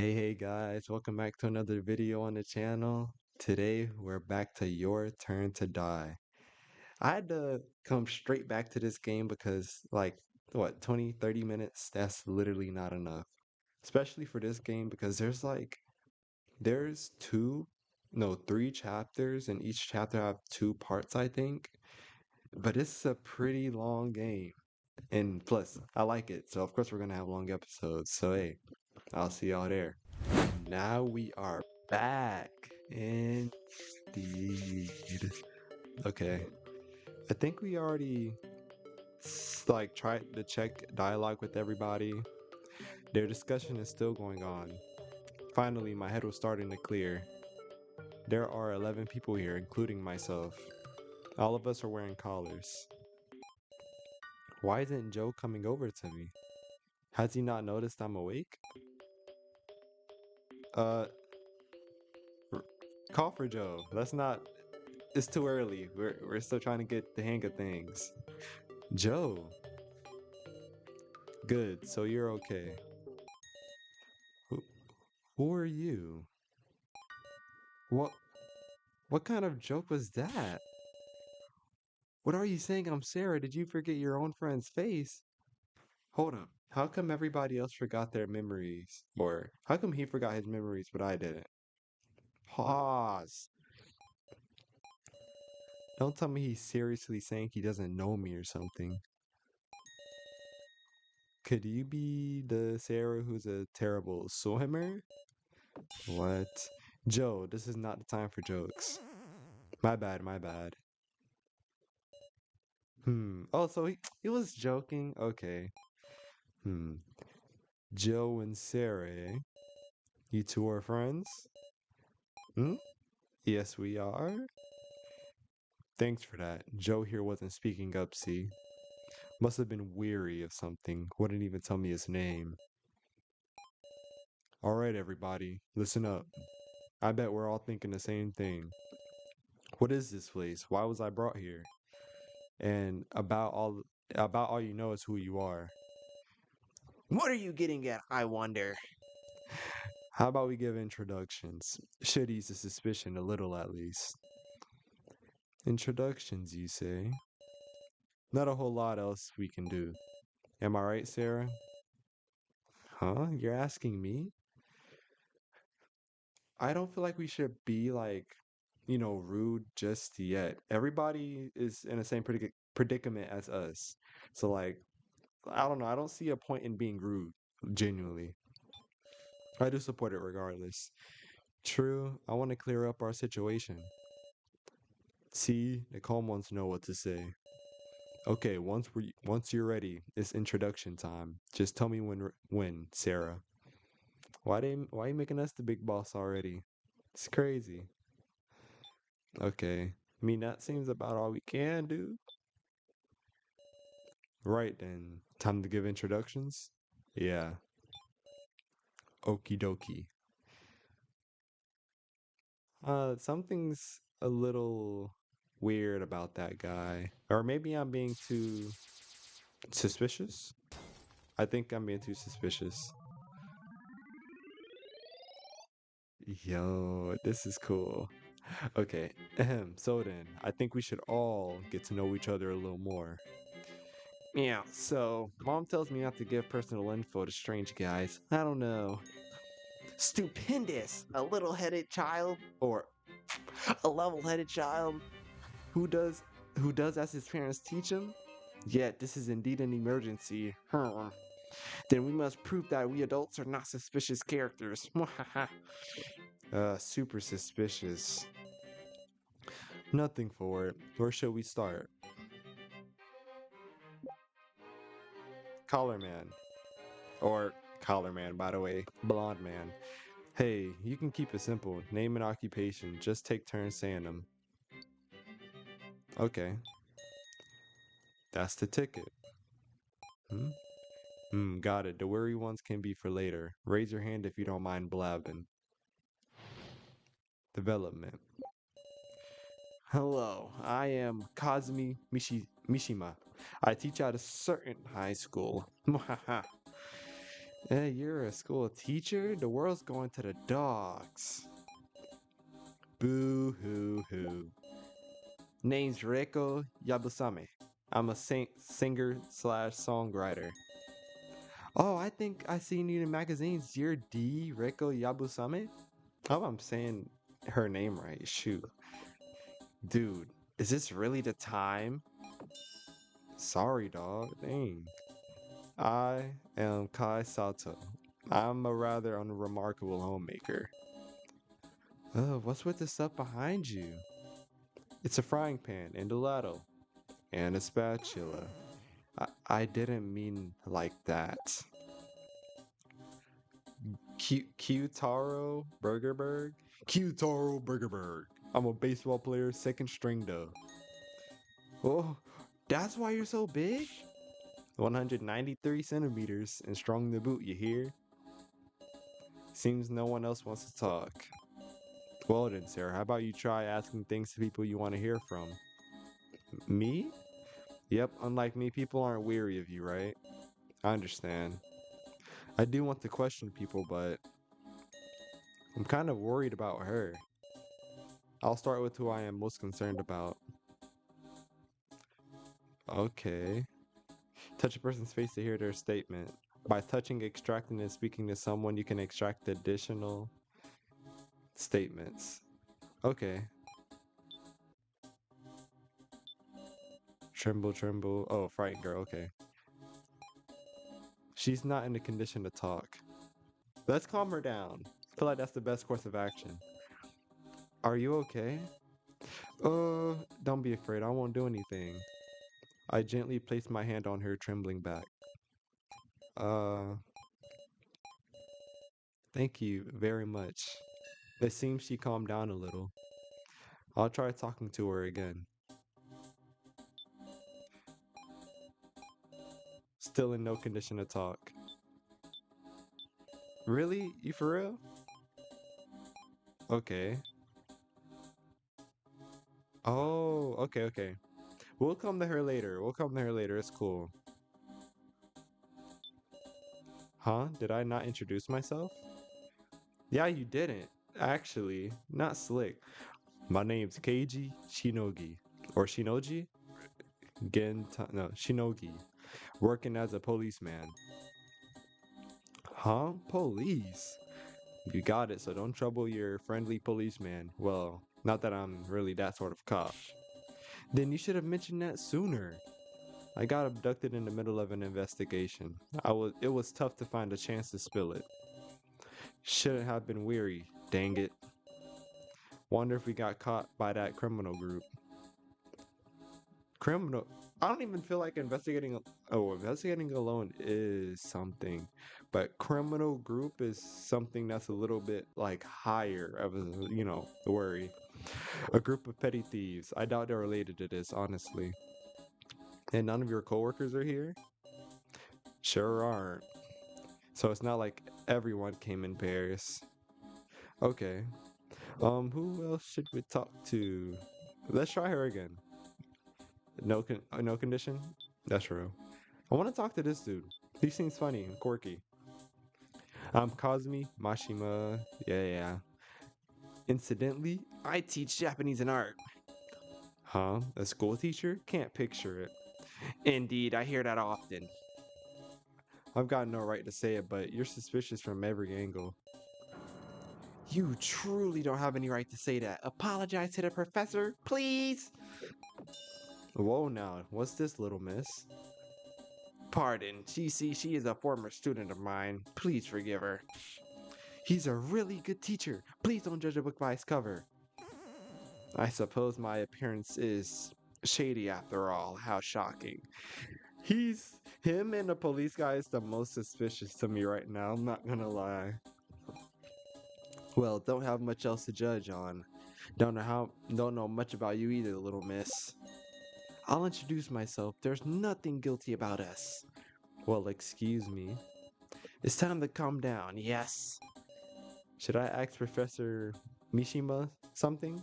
Hey guys, welcome back to another video on the channel. Today we're back to Your Turn to Die. I had to come straight back to this game because like what 20, 30 minutes, that's literally not enough. Especially for this game because there's three chapters and each chapter have two parts I think. But it's a pretty long game. And plus, I like it. So of course we're gonna have long episodes. So hey, I'll see y'all there. Now we are back. Indeed. Okay. I think we already tried to check dialogue with everybody. Their discussion is still going on. Finally, my head was starting to clear. There are 11 people here, including myself. All of us are wearing collars. Why isn't Joe coming over to me? Has he not noticed I'm awake? Uh, r- Call for Joe. Let's not. It's too early. We're still trying to get the hang of things. Joe. Good, so you're okay. Who, who are you? What what kind of joke was that? What are you saying? I'm Sarah. Did you forget your own friend's face? Hold up. How come everybody else forgot their memories? Or how come he forgot his memories but I didn't? Pause. Don't tell me he's seriously saying he doesn't know me or something. Could you be the Sarah who's a terrible swimmer? What? Joe, this is not the time for jokes. My bad, my bad. Oh, so he was joking. Okay. Hmm. Joe and Sarah, eh? You two are friends? Hmm? Yes, we are. Thanks for that. Joe here wasn't speaking up, see? Must have been weary of something. Wouldn't even tell me his name. Alright, everybody, listen up. I bet we're all thinking the same thing. What is this place? Why was I brought here? And about all you know is who you are. What are you getting at, I wonder? How about we give introductions? Should ease the suspicion a little at least. Introductions, you say? Not a whole lot else we can do. Am I right, Sarah? Huh? You're asking me? I don't feel like we should be rude just yet. Everybody is in the same predicament as us. So I don't know. I don't see a point in being rude, genuinely. I do support it regardless. True, I want to clear up our situation. See, the calm ones know what to say. Okay, once you're ready, it's introduction time. Just tell me when, Sarah. Why you making us the big boss already? It's crazy. Okay. I mean that seems about all we can do. Right then. Time to give introductions? Yeah. Okie dokie. Something's a little weird about that guy. Or maybe I'm being too suspicious? I think I'm being too suspicious. Yo, this is cool. Okay, so then, I think we should all get to know each other a little more. Yeah, so, mom tells me not to give personal info to strange guys. I don't know. Stupendous! A little headed child? Or, A level headed child? who does, who does as his parents teach him? Yet, this is indeed an emergency. Then we must prove that we adults are not suspicious characters. Super suspicious. Nothing for it. Where should we start? Collar man. Or collar man, by the way. Blonde man. Hey, you can keep it simple. Name and occupation. Just take turns saying them. Okay, that's the ticket. Hmm? Got it. The worry ones can be for later. Raise your hand if you don't mind blabbing. Development. Hello, I am Kazumi Mishima. I teach at a certain high school. Hey, you're a school teacher? The world's going to the dogs. Boo hoo hoo. Name's Reiko Yabusame. I'm a singer slash songwriter. Oh, I think I seen you in magazines. You're D Reiko Yabusame? Oh, I'm saying her name right. Shoot. Dude, is this really the time? Sorry, dog. Dang. I am Kai Sato. I'm a rather unremarkable homemaker. What's with the stuff behind you? It's a frying pan and a ladle and a spatula. I didn't mean like that. Q-Taro Burgerberg? Q-Taro Burgerberg. I'm a baseball player, second string though. Oh, that's why you're so big? 193 centimeters and strong to boot, you hear? Seems no one else wants to talk. Well then, Sarah, how about you try asking things to people you want to hear from? Me? Yep, unlike me, people aren't weary of you, right? I understand. I do want to question people, but I'm kind of worried about her. I'll start with who I am most concerned about. Okay. Touch a person's face to hear their statement. By touching, extracting, and speaking to someone, you can extract additional statements. Okay. Tremble, tremble. Oh, frightened girl. Okay. She's not in a condition to talk. Let's calm her down. I feel like that's the best course of action. Are you okay? Don't be afraid. I won't do anything. I gently placed my hand on her trembling back. Uh, Thank you very much. It seems she calmed down a little. I'll try talking to her again. Still in no condition to talk. Really? You for real? Okay. Oh, okay. We'll come to her later. We'll come to her later. It's cool. Huh? Did I not introduce myself? Yeah, you didn't. Actually, not slick. My name's Keiji Shinogi. Or Shinoji? No, Shinogi. Working as a policeman. Huh? Police? You got it, so don't trouble your friendly policeman. Well, not that I'm really that sort of cop. Then you should have mentioned that sooner. I got abducted in the middle of an investigation. It was tough to find a chance to spill it. Shouldn't have been weary, dang it. Wonder if we got caught by that criminal group. Criminal. I don't even feel like investigating. Oh, investigating alone is something, but criminal group is something that's a little bit like higher of a worry. A group of petty thieves. I doubt they're related to this, honestly. And none of your coworkers are here? Sure aren't. So it's not like everyone came in pairs. Okay. Who else should we talk to? Let's try her again. No condition? That's true. I want to talk to this dude. He seems funny and quirky. I'm Kazumi Mashima. Yeah. Incidentally, I teach Japanese and art. Huh? A school teacher? Can't picture it. Indeed, I hear that often. I've got no right to say it, but you're suspicious from every angle. You truly don't have any right to say that. Apologize to the professor, please. Whoa now, what's this, little miss? Pardon, she is a former student of mine. Please forgive her. He's a really good teacher. Please don't judge a book by its cover. I suppose my appearance is shady after all. How shocking. Him and the police guy is the most suspicious to me right now. I'm not gonna lie. Well, don't have much else to judge on. Don't know much about you either, little miss. I'll introduce myself. There's nothing guilty about us. Well, excuse me. It's time to calm down, yes? Should I ask Professor Mishima something?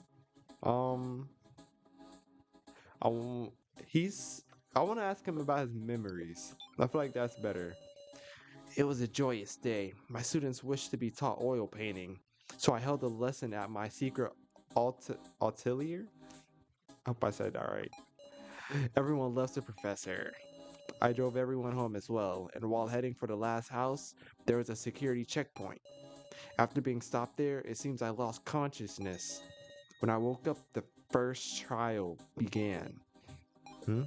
Um, I w- he's. I want to ask him about his memories. I feel like that's better. It was a joyous day. My students wished to be taught oil painting, so I held a lesson at my secret atelier. I hope I said that right. Everyone loves the professor. I drove everyone home as well, and while heading for the last house, there was a security checkpoint. After being stopped there, it seems I lost consciousness. When I woke up, the first trial began. Hmm?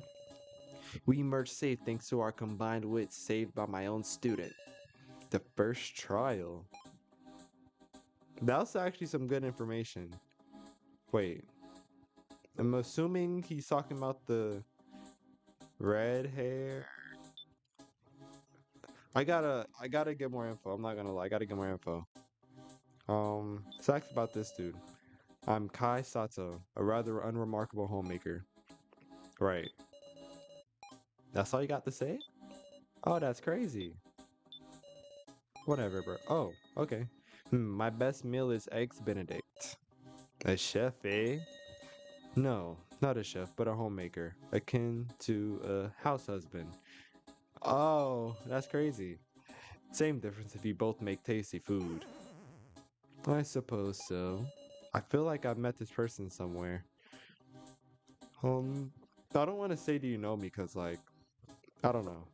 We emerged safe thanks to our combined wits saved by my own student. The first trial? That's actually some good information. Wait, I'm assuming he's talking about the red hair. I gotta get more info. I'm not gonna lie, I gotta get more info. Facts about this dude. I'm Kai Sato, a rather unremarkable homemaker. Right. That's all you got to say? Oh, that's crazy. Whatever, bro. Oh, okay. My best meal is eggs Benedict. A chef, eh? No, not a chef, but a homemaker, akin to a house husband. Oh, that's crazy. Same difference if you both make tasty food. I suppose so. I feel like I've met this person somewhere. Um, I don't want to say do you know me because, like, I don't know.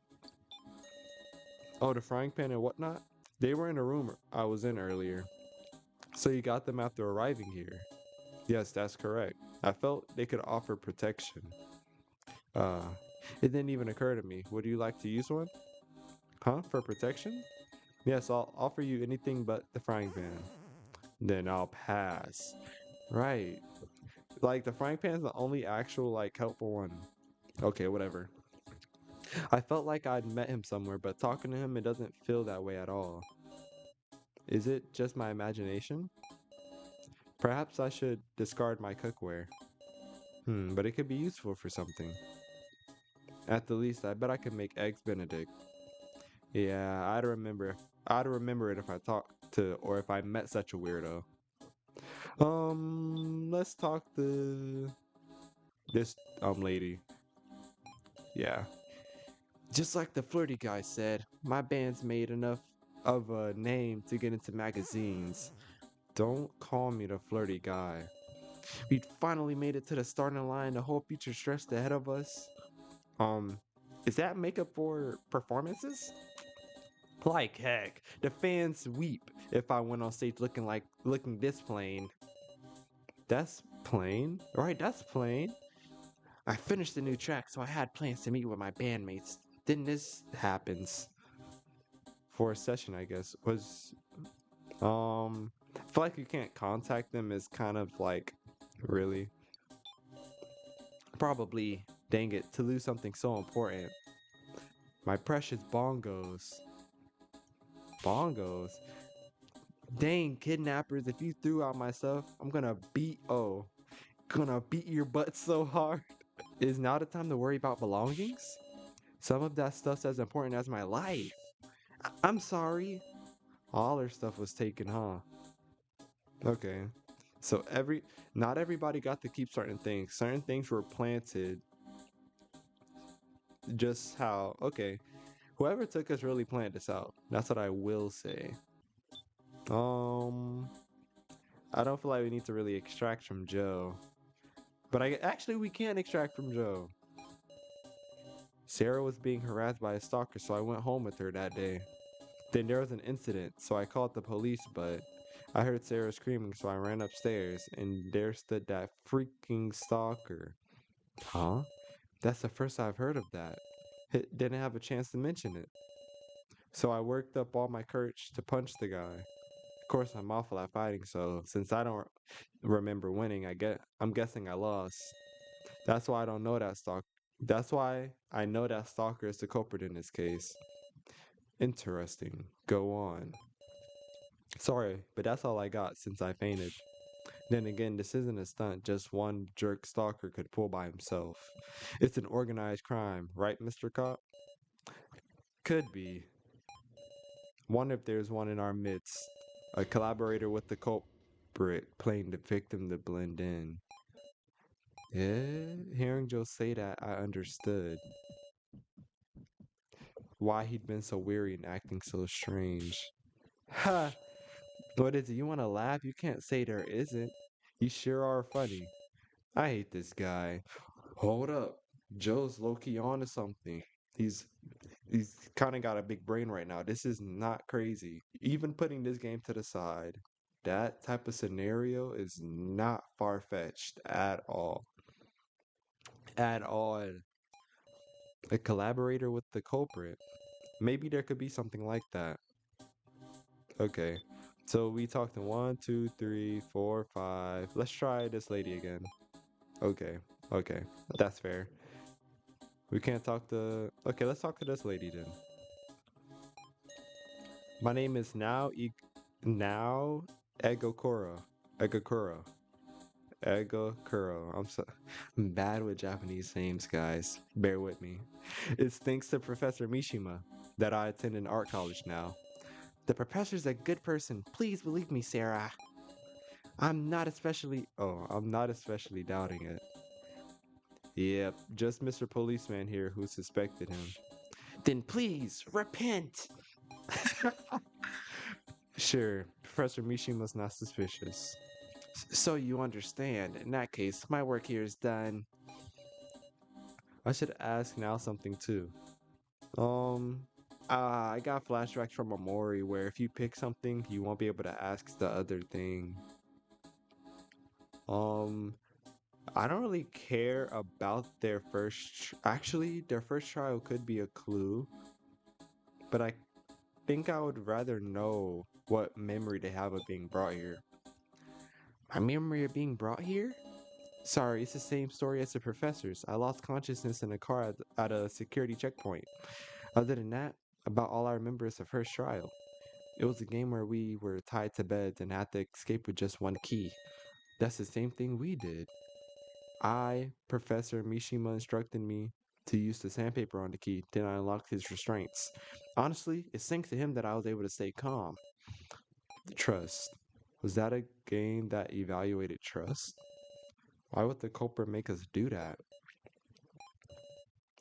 Oh, the frying pan and whatnot? They were in a room I was in earlier. So you got them after arriving here? Yes, that's correct. I felt they could offer protection. Uh, it didn't even occur to me. Would you like to use one? Huh? For protection? Yes, I'll offer you anything but the frying pan. Then I'll pass. Right. Like the frying pan's the only actual like helpful one. Okay, whatever. I felt like I'd met him somewhere, but talking to him it doesn't feel that way at all. Is it just my imagination? Perhaps I should discard my cookware. But it could be useful for something. At the least, I bet I could make eggs Benedict. Yeah, I'd remember it if I talked to or if I met such a weirdo. Let's talk to this lady. Yeah. Just like the flirty guy said, my band's made enough of a name to get into magazines. Don't call me the flirty guy. We'd finally made it to the starting line, the whole future stretched ahead of us. Um, is that makeup for performances? Like heck, the fans weep if I went on stage looking this plain. That's plain, right? That's plain. I finished the new track, so I had plans to meet with my bandmates. Then this happens. For a session, I guess. I feel like you can't contact them is kind of like really probably dang it to lose something so important. My precious bongos. Bongos? Dang kidnappers, if you threw out my stuff, gonna beat your butt so hard. Is now the time to worry about belongings? Some of that stuff's as important as my life. I'm sorry. All her stuff was taken, huh? Okay. So not everybody got to keep certain things. Certain things were planted just how okay. Whoever took us really planned this out. That's what I will say. Um I don't feel like we need to really extract from Joe. But I actually we can't extract from Joe. Sarah was being harassed by a stalker, so I went home with her that day. Then there was an incident, so I called the police, but I heard Sarah screaming, so I ran upstairs, and there stood that freaking stalker. Huh? That's the first I've heard of that. Didn't have a chance to mention it. So I worked up all my courage to punch the guy. Of course, I'm awful at fighting, so since I don't remember winning, I'm guessing I lost. That's why I don't know that stalk. That's why I know that stalker is the culprit in this case. Interesting. Go on. Sorry, but that's all I got since I fainted. Then again, this isn't a stunt just one jerk stalker could pull by himself. It's an organized crime, right, Mr. Cop? Could be. Wonder if there's one in our midst. A collaborator with the culprit playing the victim to blend in. Yeah, hearing Joe say that, I understood. why he'd been so weary and acting so strange. Ha! What is it? You want to laugh? You can't say there isn't. You sure are funny. I hate this guy. Hold up. Joe's low-key on to something. He's he's kind of got a big brain right now. This is not crazy. Even putting this game to the side, that type of scenario is not far-fetched at all. At all. A collaborator with the culprit. Maybe there could be something like that. Okay. So we talked to one, two, three, four, five. Let's try this lady again. Okay. Okay. That's fair. We can't talk to. Okay, let's talk to this lady then. My name is now Egokura. Egokura. Egokuro. I'm bad with Japanese names, guys. Bear with me. It's thanks to Professor Mishima that I attend an art college now. The professor's a good person. Please believe me, Sarah. I'm not especially doubting it. Yep, just Mr. Policeman here who suspected him. Then please repent. Sure, Professor Mishima's not suspicious. So you understand. In that case, my work here is done. I should ask now something too. Um, I got flashbacks from Amori where if you pick something, you won't be able to ask the other thing. Um, I don't really care about their actually, their first trial could be a clue, but I think I would rather know what memory they have of being brought here. My memory of being brought here? Sorry, it's the same story as the professor's. I lost consciousness in a car at a security checkpoint. Other than that, about all I remember is the first trial. It was a game where we were tied to beds and had to escape with just one key. That's the same thing we did. Professor Mishima instructed me to use the sandpaper on the key, then I unlocked his restraints. Honestly, it's thanks to him that I was able to stay calm. Trust. Was that a game that evaluated trust? Why would the culprit make us do that?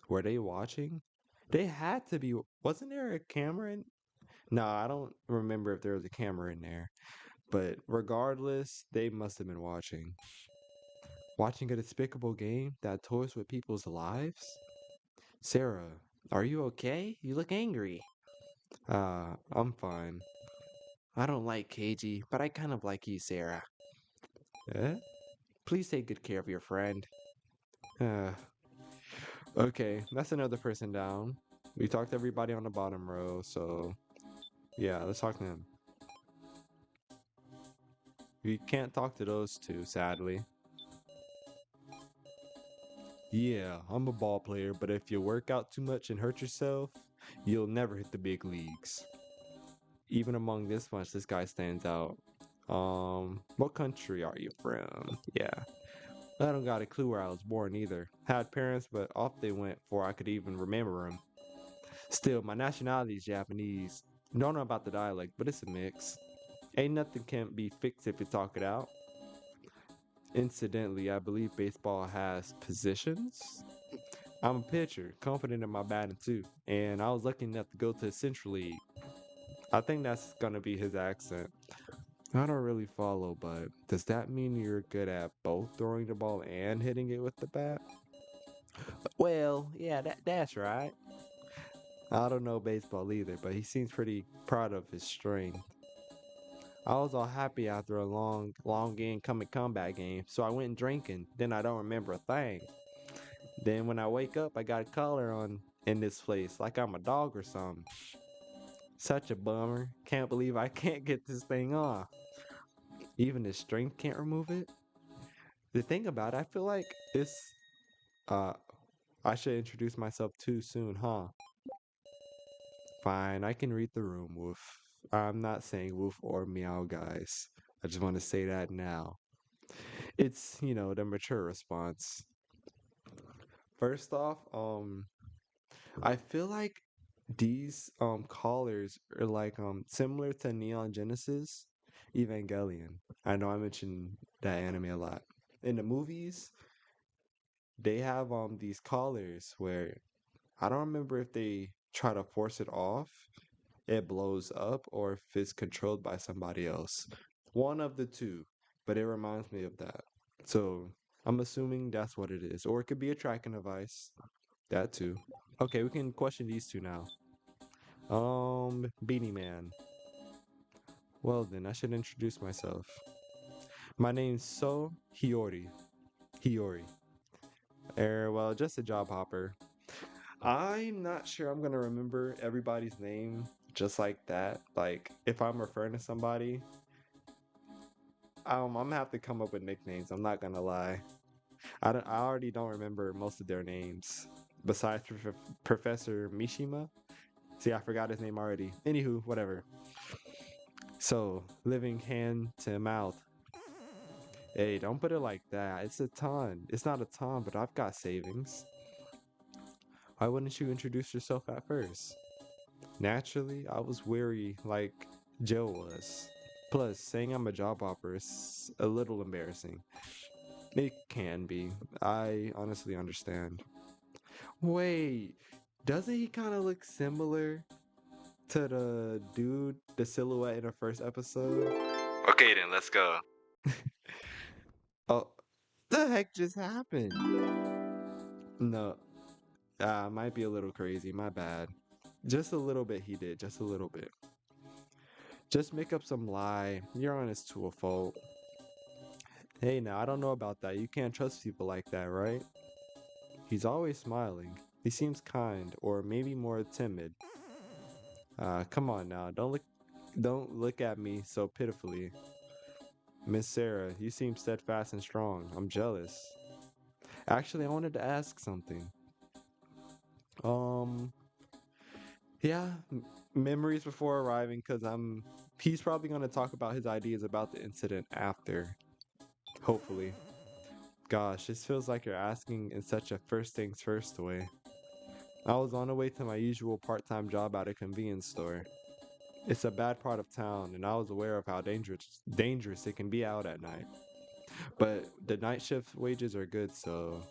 Were they watching? They had to be. Wasn't there a camera in? No, I don't remember if there was a camera in there. But regardless, they must have been watching. Watching a despicable game that toys with people's lives? Sarah, are you okay? You look angry. I'm fine. I don't like Keiji, but I kind of like you, Sarah. Eh? Please take good care of your friend. Uh, okay, that's another person down. We talked to everybody on the bottom row, so yeah, let's talk to him. We can't talk to those two, sadly. Yeah, I'm a ball player, but if you work out too much and hurt yourself, you'll never hit the big leagues. Even among this bunch, this guy stands out. What country are you from? Yeah. I don't got a clue where I was born either. Had parents, but off they went before I could even remember them. Still, my nationality is Japanese. Don't know about the dialect, but it's a mix. Ain't nothing can be fixed if you talk it out. Incidentally, I believe baseball has positions. I'm a pitcher, confident in my batting too, and I was lucky enough to go to the Central League. I think that's gonna be his accent. I don't really follow, but does that mean you're good at both throwing the ball and hitting it with the bat? Well, yeah, that's right. I don't know baseball either, but he seems pretty proud of his strength. I was all happy after a long incoming comeback game, so I went drinking. Then I don't remember a thing. Then when I wake up, I got a collar on in this place, like I'm a dog or something. Such a bummer. Can't believe I can't get this thing off. Even his strength can't remove it. The thing about it, I feel like it's uh I should introduce myself too soon, huh? Fine, I can read the room, Woof. I'm not saying woof or meow, guys. I just want to say that now. It's, the mature response. First off, I feel like these callers are like similar to Neon Genesis Evangelion. I know I mentioned that anime a lot. In the movies, they have these callers where I don't remember if they try to force it off, it blows up, or if it's controlled by somebody else. One of the two, but it reminds me of that. So I'm assuming that's what it is. Or it could be a tracking device. That too. Okay, we can question these two now. Beanie Man. Well then, I should introduce myself. My name's So Hiyori. Hiyori. Well, just a job hopper. I'm not sure I'm gonna remember everybody's name just like that. Like, if I'm referring to somebody, I'm gonna have to come up with nicknames. I'm not gonna lie. I already don't remember most of their names. Besides Professor Mishima. See, I forgot his name already. Anywho, whatever. So, living hand to mouth. Hey, don't put it like that. It's a ton. It's not a ton, but I've got savings. Why wouldn't you introduce yourself at first? Naturally, I was weary like Joe was. Plus, saying I'm a job hopper is a little embarrassing. It can be. I honestly understand. Wait, doesn't he kind of look similar to the dude, the silhouette in the first episode? Okay, then let's go. Oh, the heck just happened? No, might be a little crazy. My bad. Just a little bit he did. Just a little bit. Just make up some lie. You're honest to a fault. Hey, now I don't know about that. You can't trust people like that, right? He's always smiling. He seems kind, or maybe more timid. Come on now. Don't look at me so pitifully. Miss Sarah, you seem steadfast and strong. I'm jealous. Actually, I wanted to ask something. Um, yeah, memories before arriving, cause he's probably gonna talk about his ideas about the incident after. Hopefully. Gosh, this feels like you're asking in such a first things first way. I was on the way to my usual part-time job at a convenience store. It's a bad part of town, and I was aware of how dangerous it can be out at night. But the night shift wages are good, so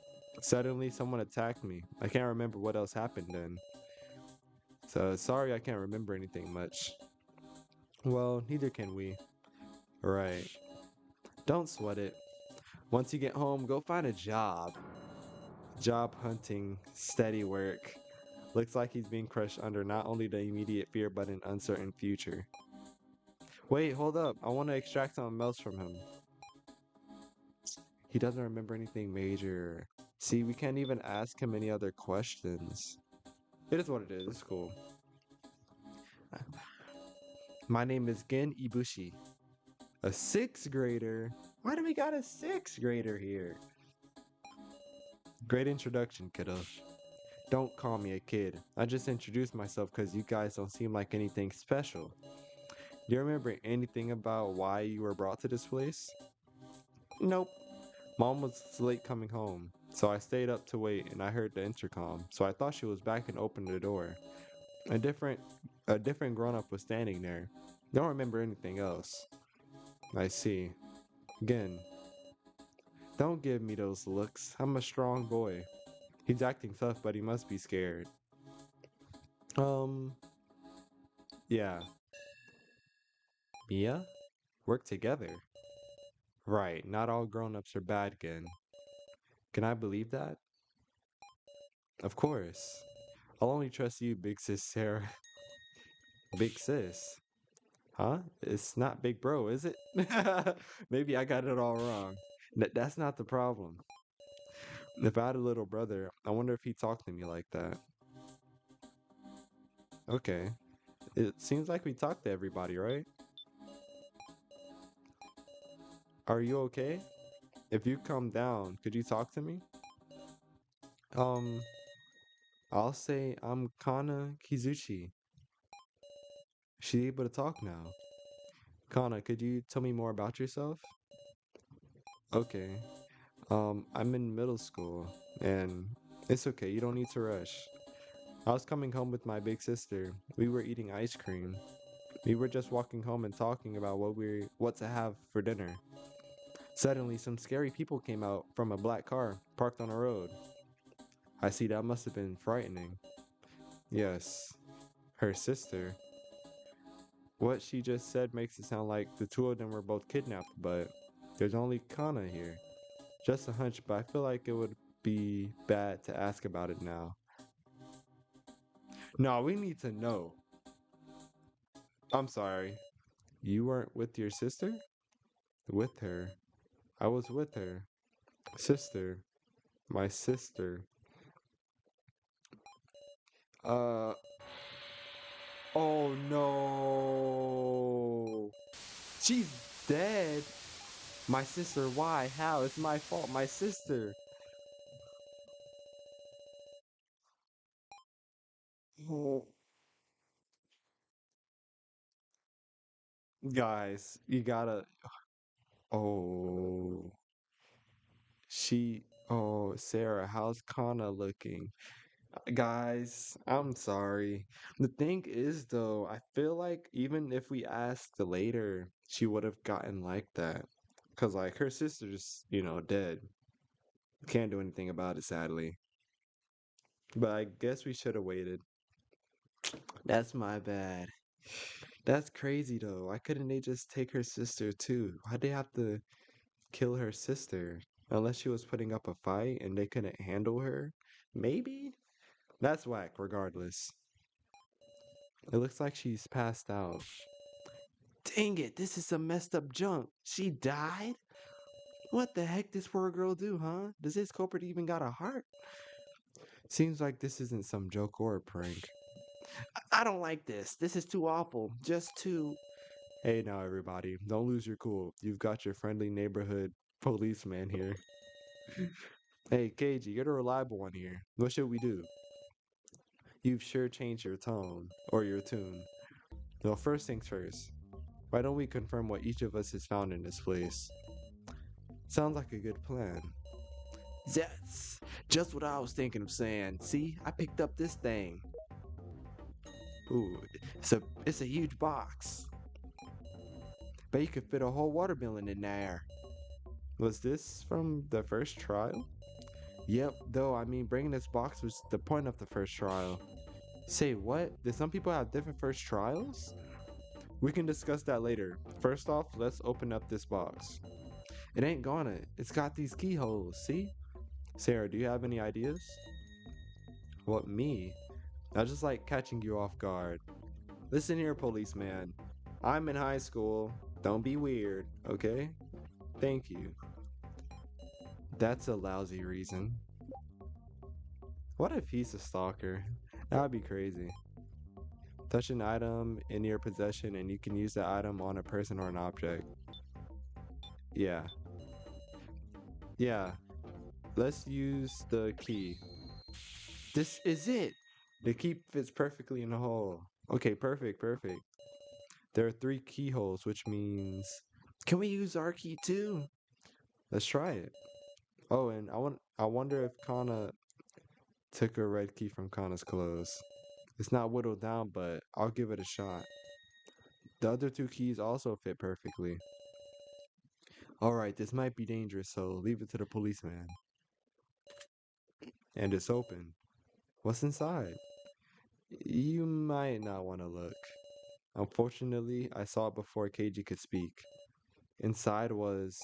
suddenly someone attacked me. I can't remember what else happened then. So sorry I can't remember anything much. Well, neither can we. Right. Don't sweat it. Once you get home, go find a job. Job hunting, steady work. Looks like he's being crushed under not only the immediate fear but an uncertain future. Wait, hold up. I want to extract something else from him. He doesn't remember anything major. See, we can't even ask him any other questions. It is what it is. It's cool. My name is Gen Ibushi. A sixth grader? Why do we got a sixth grader here? Great introduction, kiddo. Don't call me a kid. I just introduced myself because you guys don't seem like anything special. Do you remember anything about why you were brought to this place? Nope. Mom was late coming home, so I stayed up to wait and I heard the intercom, so I thought she was back and opened the door. A different a different grown-up was standing there. Don't remember anything else. I see. Again, don't give me those looks. I'm a strong boy. He's acting tough, but he must be scared. Um, yeah. Mia? Work together. Right, not all grown-ups are bad again. Can I believe that? Of course. I'll only trust you, big sis Sarah. Big sis? Huh? It's not big bro, is it? Maybe I got it all wrong. That's not the problem. If I had a little brother, I wonder if he talked to me like that. Okay. It seems like we talk to everybody, right? Are you okay? If you calm down, could you talk to me? Um, I'll say I'm Kana Kizuchi. She's able to talk now. Kana, could you tell me more about yourself? Okay. I'm in middle school, and it's okay, you don't need to rush. I was coming home with my big sister. We were eating ice cream. We were just walking home and talking about what to have for dinner. Suddenly, some scary people came out from a black car parked on the road. I see that must have been frightening. Yes, her sister. What she just said makes it sound like the two of them were both kidnapped, but there's only Kana here. Just a hunch, but I feel like it would be bad to ask about it now. No, we need to know. I'm sorry. You weren't with your sister? With her. I was with her. Sister. My sister. Uh. Oh no. She's dead. My sister, why? How? It's my fault. My sister. Oh. Guys, you gotta. Oh. Oh, Sarah, how's Kana looking? Guys, I'm sorry. The thing is, though, I feel like even if we asked later, she would have gotten like that. Because, like, her sister's, dead. Can't do anything about it, sadly. But I guess we should have waited. That's my bad. That's crazy, though. Why couldn't they just take her sister, too? Why'd they have to kill her sister? Unless she was putting up a fight and they couldn't handle her? Maybe? That's whack, regardless. It looks like she's passed out. Dang it, this is some messed up junk. She died? What the heck this poor girl do, huh? Does this culprit even got a heart? Seems like this isn't some joke or a prank. I don't like this. This is too awful. Just too. Hey now, everybody. Don't lose your cool. You've got your friendly neighborhood policeman here. Hey, KG, you're the reliable one here. What should we do? You've sure changed your tone, or your tune. Well, first things first. Why don't we confirm what each of us has found in this place? Sounds like a good plan. That's just what I was thinking of saying. See, I picked up this thing. Ooh, it's a huge box. Bet you could fit a whole watermelon in there. Was this from the first trial? Yep, though I mean bringing this box was the point of the first trial. Say what? Did some people have different first trials? We can discuss that later. First off, let's open up this box. It ain't gonna. It's got these keyholes, see? Sarah, do you have any ideas? What, me? I just like catching you off guard. Listen here, policeman. I'm in high school. Don't be weird, okay? Thank you. That's a lousy reason. What if he's a stalker? That would be crazy. Touch an item in your possession and you can use the item on a person or an object. Yeah. Yeah. Let's use the key. This is it. The key fits perfectly in the hole. Okay, perfect, perfect. There are 3 keyholes, which means... Can we use our key too? Let's try it. Oh, and I wonder if Kana took a red key from Kana's clothes. It's not whittled down, but I'll give it a shot. The other 2 keys also fit perfectly. Alright, this might be dangerous, so leave it to the policeman. And it's open. What's inside? You might not want to look. Unfortunately, I saw it before KG could speak. Inside was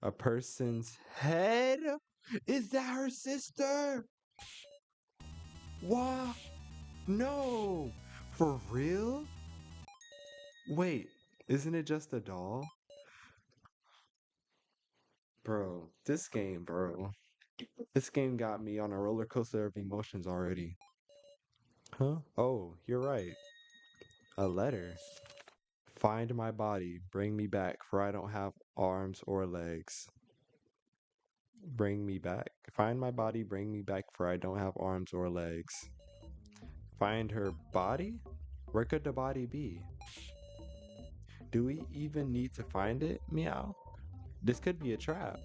a person's head? Is that her sister? What? No! For real? Wait, isn't it just a doll? Bro, this game, bro. This game got me on a roller coaster of emotions already. Huh? Oh, you're right. A letter. Find my body, bring me back, for I don't have arms or legs. Bring me back. Find my body, bring me back, for I don't have arms or legs. Find her body? Where could the body be? Do we even need to find it? Meow. This could be a trap.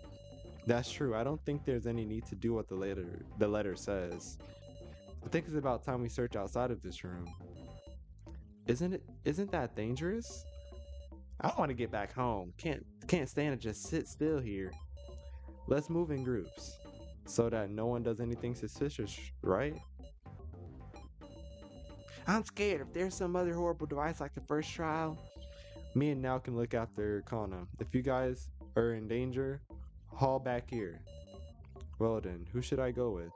That's true. I don't think there's any need to do what the letter says. I think it's about time we search outside of this room. Isn't that dangerous? I want to get back home. Can't stand to just sit still here. Let's move in groups so that no one does anything suspicious, right? I'm scared. If there's some other horrible device like the first trial, me and Now can look after Kana. If you guys are in danger, haul back here. Well then, who should I go with?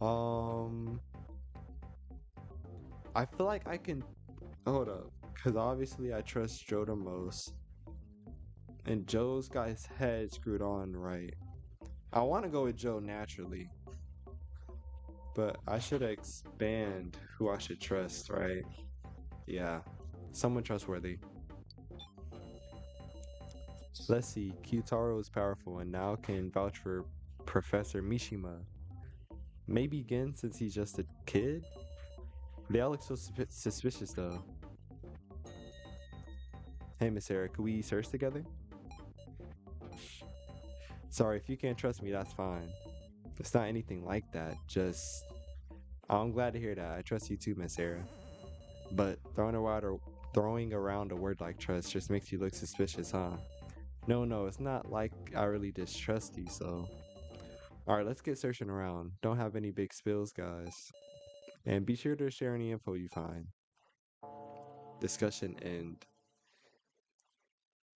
Um, I feel like I can hold up, cause obviously I trust Joe the most, and Joe's got his head screwed on right. I want to go with Joe naturally, but I should expand who I should trust, right? Yeah, someone trustworthy. Let's see, Kyutaro is powerful and now can vouch for Professor Mishima. Maybe Gin since he's just a kid? They all look so suspicious though. Hey Miss Sarah, could we search together? Sorry, if you can't trust me, that's fine. It's not anything like that. Just, I'm glad to hear that. I trust you too, Miss Sarah. But throwing around a word like trust just makes you look suspicious, huh? No, no, it's not like I really distrust you, so. Alright, let's get searching around. Don't have any big spills, guys. And be sure to share any info you find. Discussion end.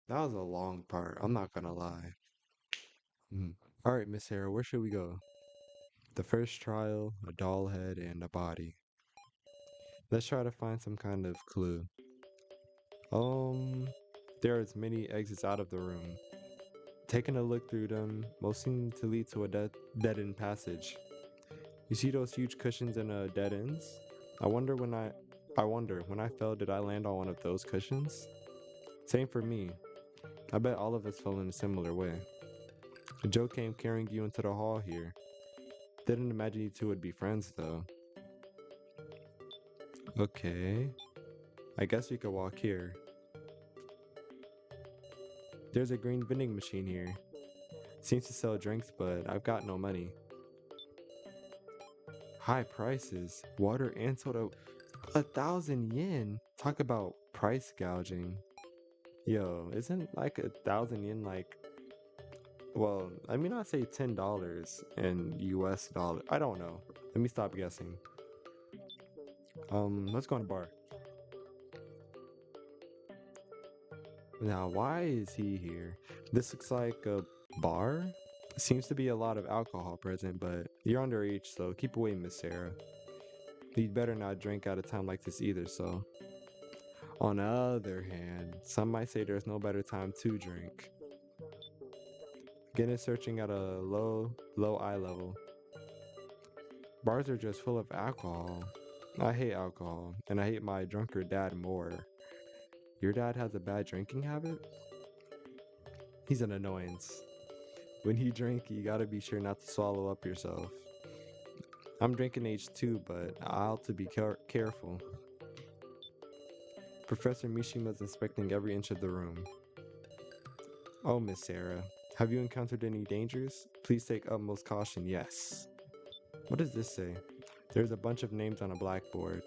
That was a long part, I'm not gonna lie. Alright, Miss Sarah, where should we go? The first trial, a doll head, and a body. Let's try to find some kind of clue. Um, there are as many exits out of the room. Taking a look through them, most seem to lead to a dead-end passage. You see those huge cushions and dead ends? I wonder when I fell, did I land on one of those cushions? Same for me. I bet all of us fell in a similar way. Joe came carrying you into the hall here. Didn't imagine you two would be friends though. Okay. I guess we could walk here. There's a green vending machine here. Seems to sell drinks, but I've got no money. High prices. Water and soda. 1,000 yen. Talk about price gouging. Yo, isn't like 1,000 yen like, well, I mean, I'd say $10 in US dollar. I don't know. Let me stop guessing. Let's go on a bar. Now, why is he here? This looks like a bar? Seems to be a lot of alcohol present, but you're underage, so keep away, Miss Sarah. You'd better not drink at a time like this either, so. On the other hand, some might say there's no better time to drink. Guinness searching at a low eye level. Bars are just full of alcohol. I hate alcohol, and I hate my drunker dad more. Your dad has a bad drinking habit? He's an annoyance. When you drink, you gotta be sure not to swallow up yourself. I'm drinking age 2, but I'll have to be careful. Professor Mishima's inspecting every inch of the room. Oh, Miss Sarah, have you encountered any dangers? Please take utmost caution, yes. What does this say? There's a bunch of names on a blackboard.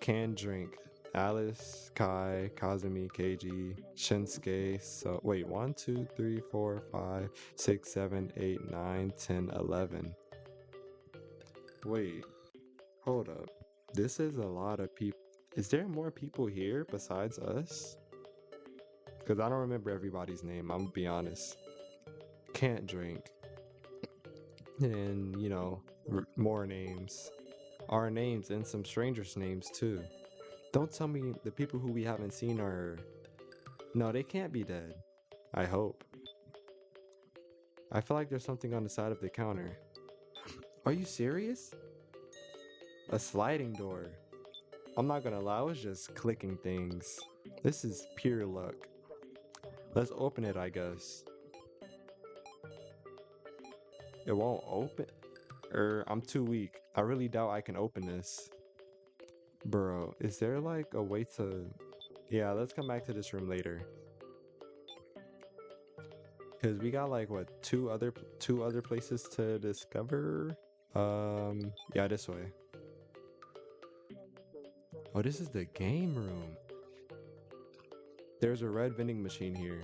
Canned drink. Alice, Kai, Kazumi, Keiji, Shinsuke. So, wait, 1, 2, 3, 4, 5, 6, 7, 8, 9, 10, 11. Wait, hold up. This is a lot of people. Is there more people here besides us? Because I don't remember everybody's name, I'm gonna be honest. Can't drink. And, you know, more names. Our names and some strangers' names too. Don't tell me the people who we haven't seen are. No, they can't be dead. I hope. I feel like there's something on the side of the counter. Are you serious? A sliding door. I'm not gonna lie, I was just clicking things. This is pure luck. Let's open it, I guess. It won't open? I'm too weak. I really doubt I can open this. Bro, is there like a way to... Yeah, let's come back to this room later. Cause we got like what, two other places to discover? Yeah, this way. Oh, this is the game room. There's a red vending machine here.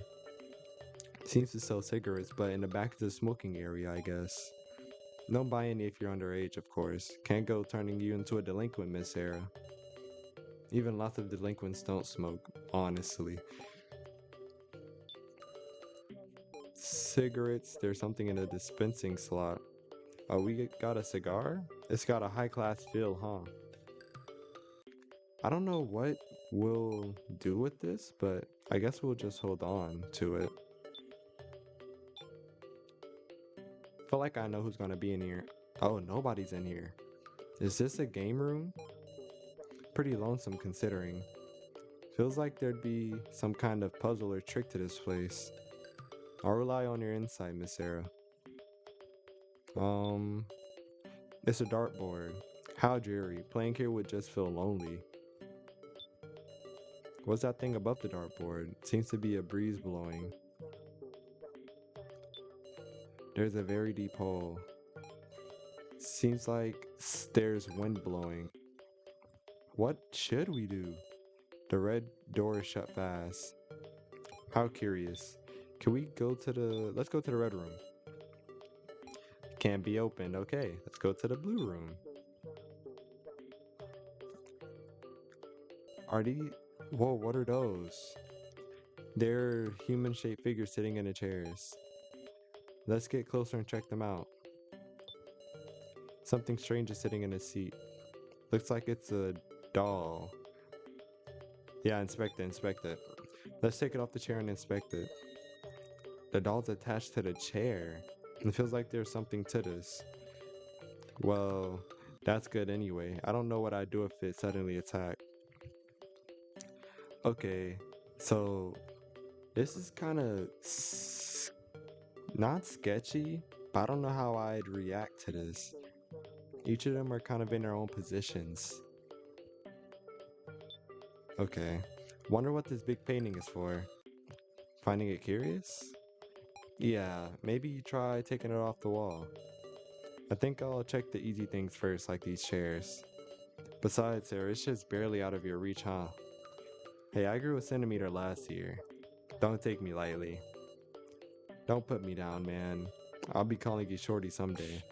Seems to sell cigarettes, but in the back is the smoking area, I guess. Don't buy any if you're underage, of course. Can't go turning you into a delinquent, Miss Sarah. Even lots of delinquents don't smoke, honestly. Cigarettes, there's something in the dispensing slot. Oh, we got a cigar? It's got a high class feel, huh? I don't know what we'll do with this, but I guess we'll just hold on to it. Feel like I know who's gonna be in here. Oh, nobody's in here. Is this a game room? Pretty lonesome considering. Feels like there'd be some kind of puzzle or trick to this place. I'll rely on your insight, Miss Sarah. Um, it's a dartboard. How dreary. Playing here would just feel lonely. What's that thing above the dartboard? Seems to be a breeze blowing. There's a very deep hole. Seems like there's wind blowing. What should we do? The red door is shut fast. How curious. Can we go to the... Let's go to the red room. Can't be opened. Okay, let's go to the blue room. Are these... Whoa, what are those? They're human-shaped figures sitting in the chairs. Let's get closer and check them out. Something strange is sitting in a seat. Looks like it's a doll. Yeah, inspect it. Let's take it off the chair and inspect it. The doll's attached to the chair. It feels like there's something to this. Well, that's good anyway. I don't know what I'd do if it suddenly attacked. Okay, so this is kind of not sketchy, but I don't know how I'd react to this. Each of them are kind of in their own positions. Okay, wonder what this big painting is for. Finding it curious? Yeah, maybe try taking it off the wall. I think I'll check the easy things first, like these chairs. Besides, Sarah, it's just barely out of your reach, huh? Hey, I grew a centimeter last year. Don't take me lightly. Don't put me down, man. I'll be calling you Shorty someday.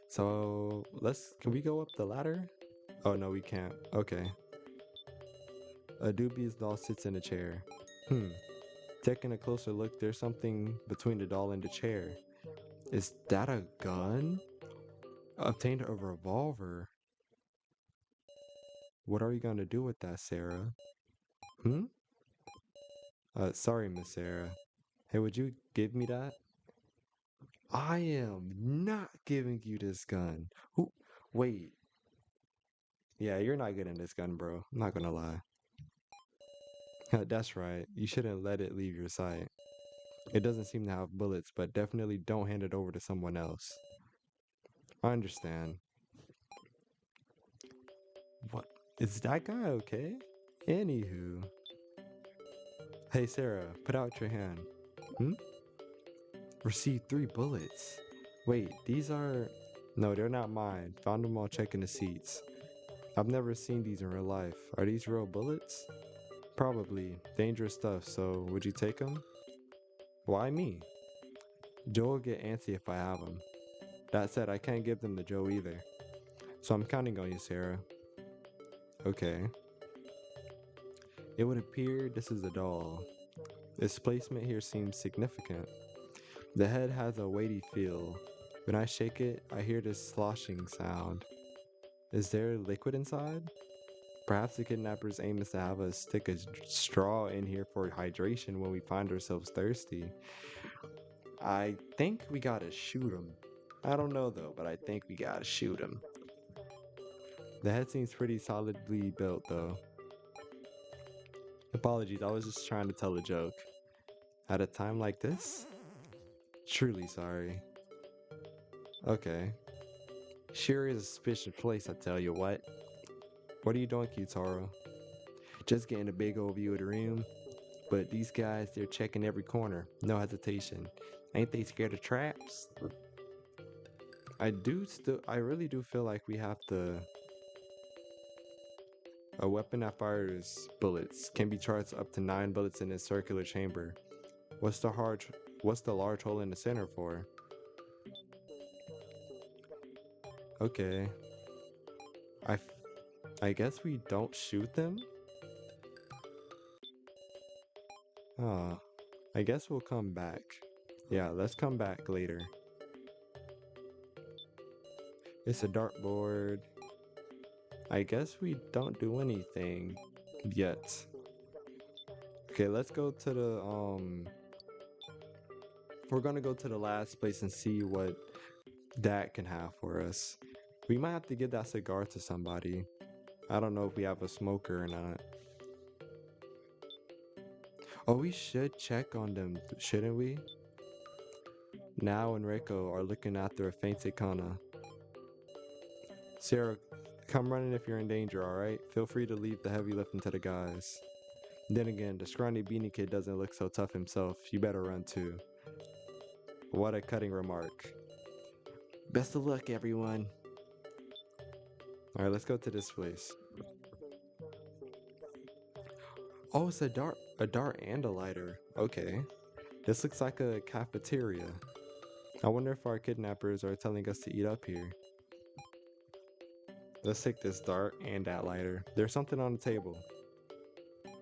So, can we go up the ladder? Oh, no, we can't. Okay. A dubious doll sits in a chair. Taking a closer look, there's something between the doll and the chair. Is that a gun? Obtained a revolver. What are you gonna do with that, Sarah? Sorry, Miss Sarah. Hey, would you give me that? I am not giving you this gun. Who? Wait. Yeah, you're not getting this gun, bro. I'm not gonna lie. That's right. You shouldn't let it leave your sight. It doesn't seem to have bullets, but definitely don't hand it over to someone else. I understand. What? Is that guy okay? Anywho. Hey, Sarah, put out your hand. Received 3 bullets. Wait, these are... No, they're not mine. Found them while checking the seats. I've never seen these in real life. Are these real bullets? Probably. Dangerous stuff, so would you take them? Why me? Joe will get antsy if I have them. That said, I can't give them to Joe either. So I'm counting on you, Sarah. Okay. It would appear this is a doll. Its placement here seems significant. The head has a weighty feel. When I shake it, I hear this sloshing sound. Is there liquid inside? Perhaps the kidnapper's aim is to have us stick a straw in here for hydration when we find ourselves thirsty. I think we gotta shoot him. I don't know though, but I think we gotta shoot him. The head seems pretty solidly built though. Apologies, I was just trying to tell a joke. At a time like this? Truly sorry. Okay. Sure is a suspicious place, I tell you what. What are you doing, Q-Taro? Just getting a big old view of the room. But these guys, they're checking every corner. No hesitation. Ain't they scared of traps? I really do feel like we have to... A weapon that fires bullets can be charged up to 9 bullets in a circular chamber. What's the large hole in the center for? Okay. I, f- I guess we don't shoot them? Ah, I guess we'll come back. Yeah, let's come back later. It's a dartboard. I guess we don't do anything yet. Okay, let's go to the we're gonna go to the last place and see what that can have for us. We might have to give that cigar to somebody. I don't know if we have a smoker or not. Oh, we should check on them, shouldn't we? Now and Reiko are looking after a fainted Kana. Sarah, come running if you're in danger, alright? Feel free to leave the heavy lifting to the guys. Then again, the scrawny beanie kid doesn't look so tough himself. You better run too. What a cutting remark. Best of luck, everyone. Alright, let's go to this place. Oh, it's a dart and a lighter. Okay. This looks like a cafeteria. I wonder if our kidnappers are telling us to eat up here. Let's take this dart and that lighter. There's something on the table.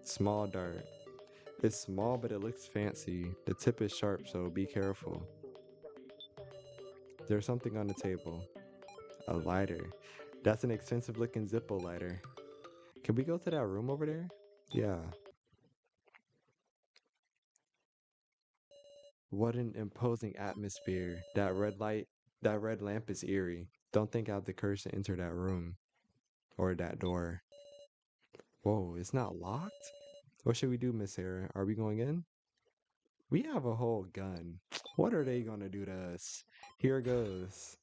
Small dart. It's small, but it looks fancy. The tip is sharp, so be careful. There's something on the table. A lighter. That's an expensive looking Zippo lighter. Can we go to that room over there? Yeah. What an imposing atmosphere. That red lamp is eerie. Don't think I have the courage to enter that room. Or that door. Whoa, it's not locked? What should we do, Miss Sarah? Are we going in? We have a whole gun. What are they gonna do to us? Here goes.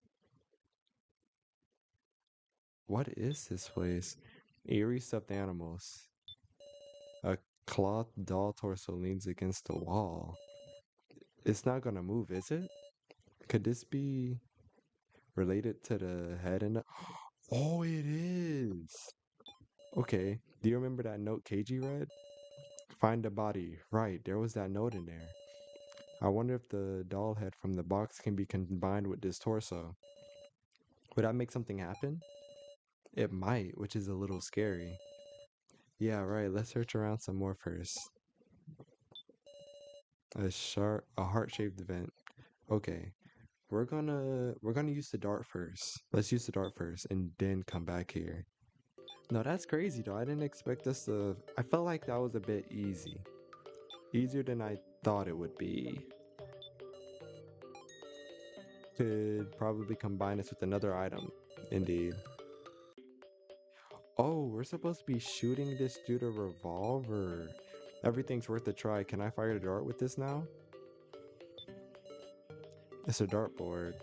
What is this place? Eerie stuffed animals. A cloth doll torso leans against the wall. It's not gonna move, is it? Could this be related to the head and the... Oh, it is! Okay, do you remember that note KG read? Find the body. Right, there was that note in there. I wonder if the doll head from the box can be combined with this torso. Would that make something happen? It might, which is a little scary. Yeah, right, let's search around some more first. A heart-shaped vent. Okay, we're gonna use the dart first. Let's use the dart first and then come back here. No, that's crazy though. I didn't expect us to. I felt like that was a bit easy. Easier than I thought it would be. Could probably combine this with another item. Indeed. Oh, we're supposed to be shooting this dude a revolver. Everything's worth a try. Can I fire the dart with this now? It's a dartboard.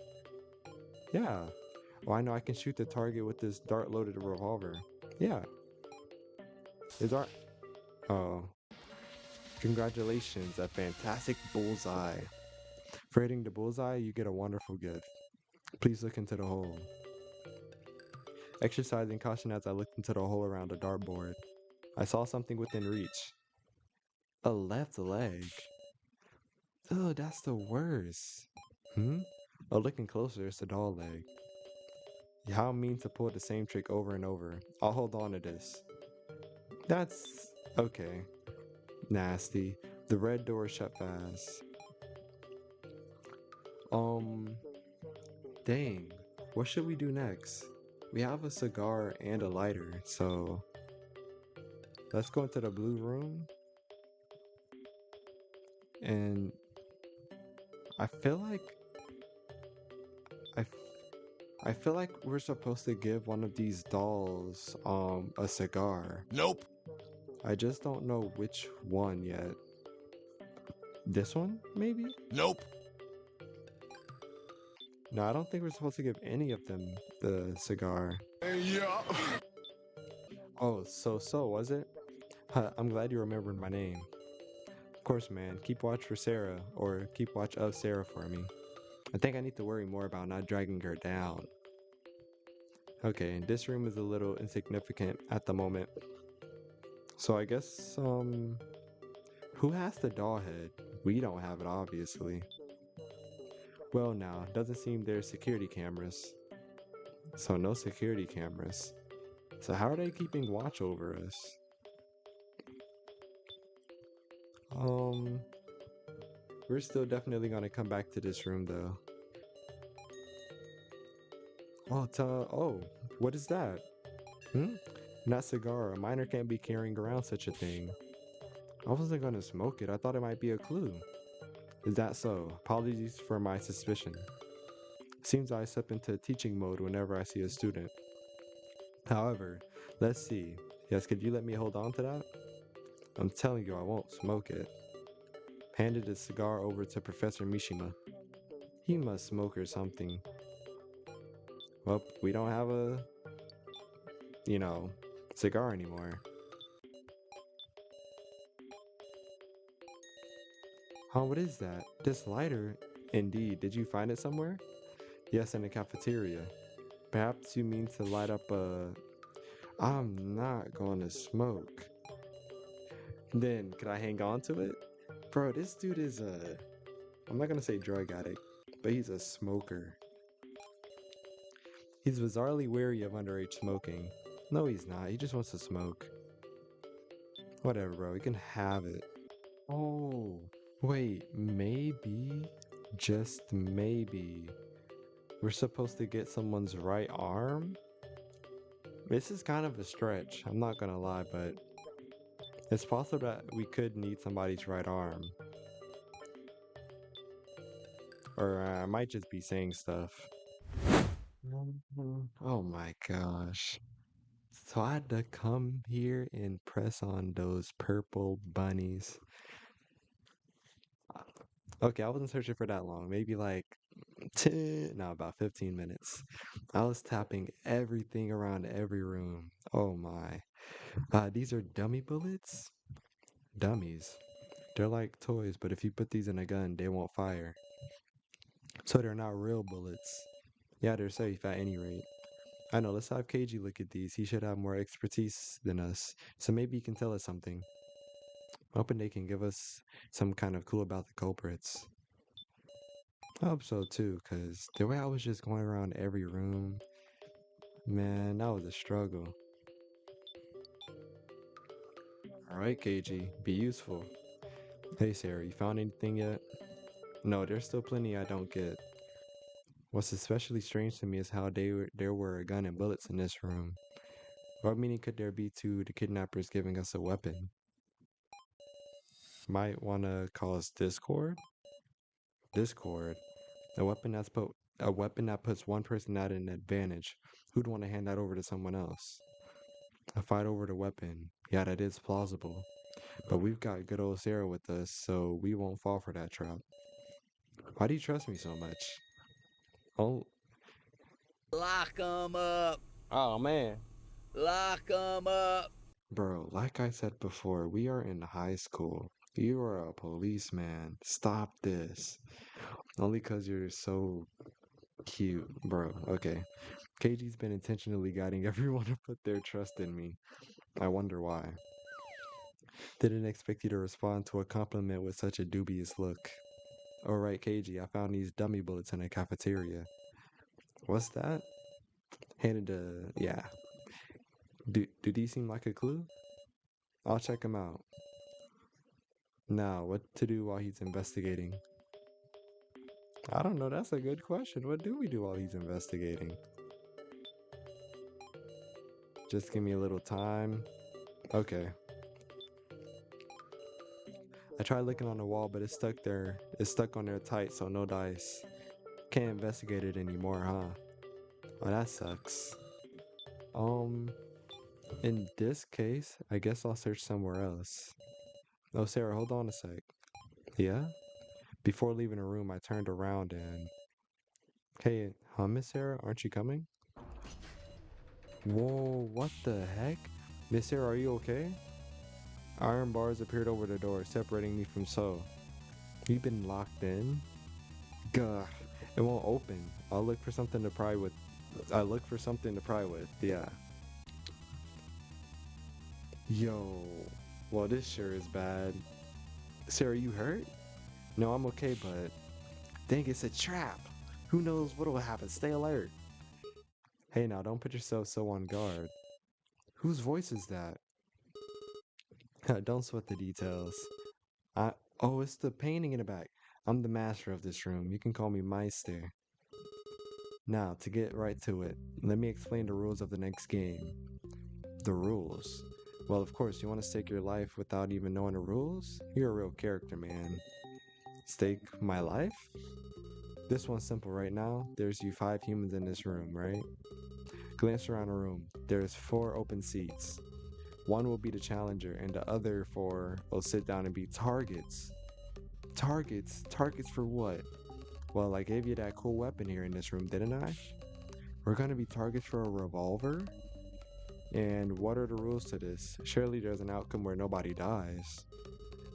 Yeah. Oh, I know I can shoot the target with this dart-loaded revolver. Yeah. Is our... Oh. Congratulations, a fantastic bullseye. For hitting the bullseye, you get a wonderful gift. Please look into the hole. Exercising caution as I looked into the hole around the dartboard. I saw something within reach. A left leg. Ugh, that's the worst. Oh, looking closer, it's a doll leg. How mean to pull the same trick over and over. I'll hold on to this. That's okay. Nasty. The red door shut fast. Dang. What should we do next? We have a cigar and a lighter, so let's go into the blue room. And I feel like I, I feel like we're supposed to give one of these dolls a cigar. Nope. I just don't know which one yet. This one, maybe? Nope. No, I don't think we're supposed to give any of them the cigar. Yeah. Oh, so was it? Huh, I'm glad you remembered my name. Of course, man. Keep watch for Sarah, or keep watch of Sarah for me. I think I need to worry more about not dragging her down. Okay, this room is a little insignificant at the moment. So I guess, who has the doll head? We don't have it, obviously. Well now, doesn't seem there's security cameras. So no security cameras. So how are they keeping watch over us? Um, we're still definitely gonna come back to this room though. Oh, what is that? Hmm? Not cigar. A minor can't be carrying around such a thing. I wasn't gonna smoke it. I thought it might be a clue. Is that so? Apologies for my suspicion. Seems I step into teaching mode whenever I see a student. However, let's see. Yes, could you let me hold on to that? I'm telling you, I won't smoke it. Handed the cigar over to Professor Mishima. He must smoke or something. Well, we don't have a, you know, cigar anymore. Huh, what is that? This lighter? Indeed. Did you find it somewhere? Yes, in the cafeteria. Perhaps you mean to light up a... I'm not gonna smoke. Then, could I hang on to it? Bro, this dude is a... I'm not gonna say drug addict, but he's a smoker. He's bizarrely wary of underage smoking. No, he's not. He just wants to smoke. Whatever, bro. He can have it. Oh, wait. Maybe, just maybe, we're supposed to get someone's right arm? This is kind of a stretch. I'm not gonna lie, but it's possible that we could need somebody's right arm. Or I might just be saying stuff. Oh my gosh. So I had to come here and press on those purple bunnies. Okay, I wasn't searching for that long. Maybe like 10, no, about 15 minutes. I was tapping everything around every room. Oh my. These are dummy bullets? Dummies. They're like toys, but if you put these in a gun, they won't fire. So they're not real bullets. Yeah, they're safe at any rate. I know, let's have KG look at these. He should have more expertise than us, so maybe he can tell us something. Hoping they can give us some kind of clue about the culprits. I hope so too, because the way I was just going around every room, man, that was a struggle. Alright, KG, be useful. Hey Sarah, you found anything yet? No, there's still plenty I don't get. What's especially strange to me is how there were a gun and bullets in this room. What meaning could there be to the kidnappers giving us a weapon? Might wanna cause discord? Discord? A weapon that puts one person at an advantage. Who'd want to hand that over to someone else? A fight over the weapon. Yeah, that is plausible. But we've got good old Sarah with us, so we won't fall for that trap. Why do you trust me so much? Oh, Lock 'em up. oh man. Lock 'em up. Bro, like I said before, we are in high school. You are a policeman. Stop this. Only because you're so cute, bro. Okay. KG's been intentionally guiding everyone to put their trust in me. I wonder why. Didn't expect you to respond to a compliment with such a dubious look. Alright, KG, I found these dummy bullets in a cafeteria. What's that? Handed to... yeah. Do these seem like a clue? I'll check them out. Now, what to do while he's investigating? I don't know, that's a good question. What do we do while he's investigating? Just give me a little time. Okay. I tried looking on the wall, but it's stuck there. It's stuck on there tight, so no dice. Can't investigate it anymore, huh? Oh, that sucks. In this case, I guess I'll search somewhere else. Oh, Sarah, hold on a sec. Yeah? Before leaving the room, I turned around and... Hey, Miss Sarah, aren't you coming? Whoa, what the heck? Miss Sarah, are you okay? Iron bars appeared over the door, separating me from So. You've been locked in? Gah, it won't open. I'll look for something to pry with. Yeah. Yo, well, this sure is bad. Sarah, you hurt? No, I'm okay, but dang, it's a trap. Who knows what will happen? Stay alert. Hey, now don't put yourself so on guard. Whose voice is that? Don't sweat the details. I oh, it's the painting in the back. I'm the master of this room. You can call me Meister. Now, to get right to it, let me explain the rules of the next game. The rules. Well, of course, you want to stake your life without even knowing the rules? You're a real character, man. Stake my life? This one's simple right now. There's you 5 humans in this room, right? Glance around the room. There's 4 open seats. One will be the challenger, and the other 4 will sit down and be targets. Targets? Targets for what? Well, I gave you that cool weapon here in this room, didn't I? We're gonna be targets for a revolver? And what are the rules to this? Surely there's an outcome where nobody dies.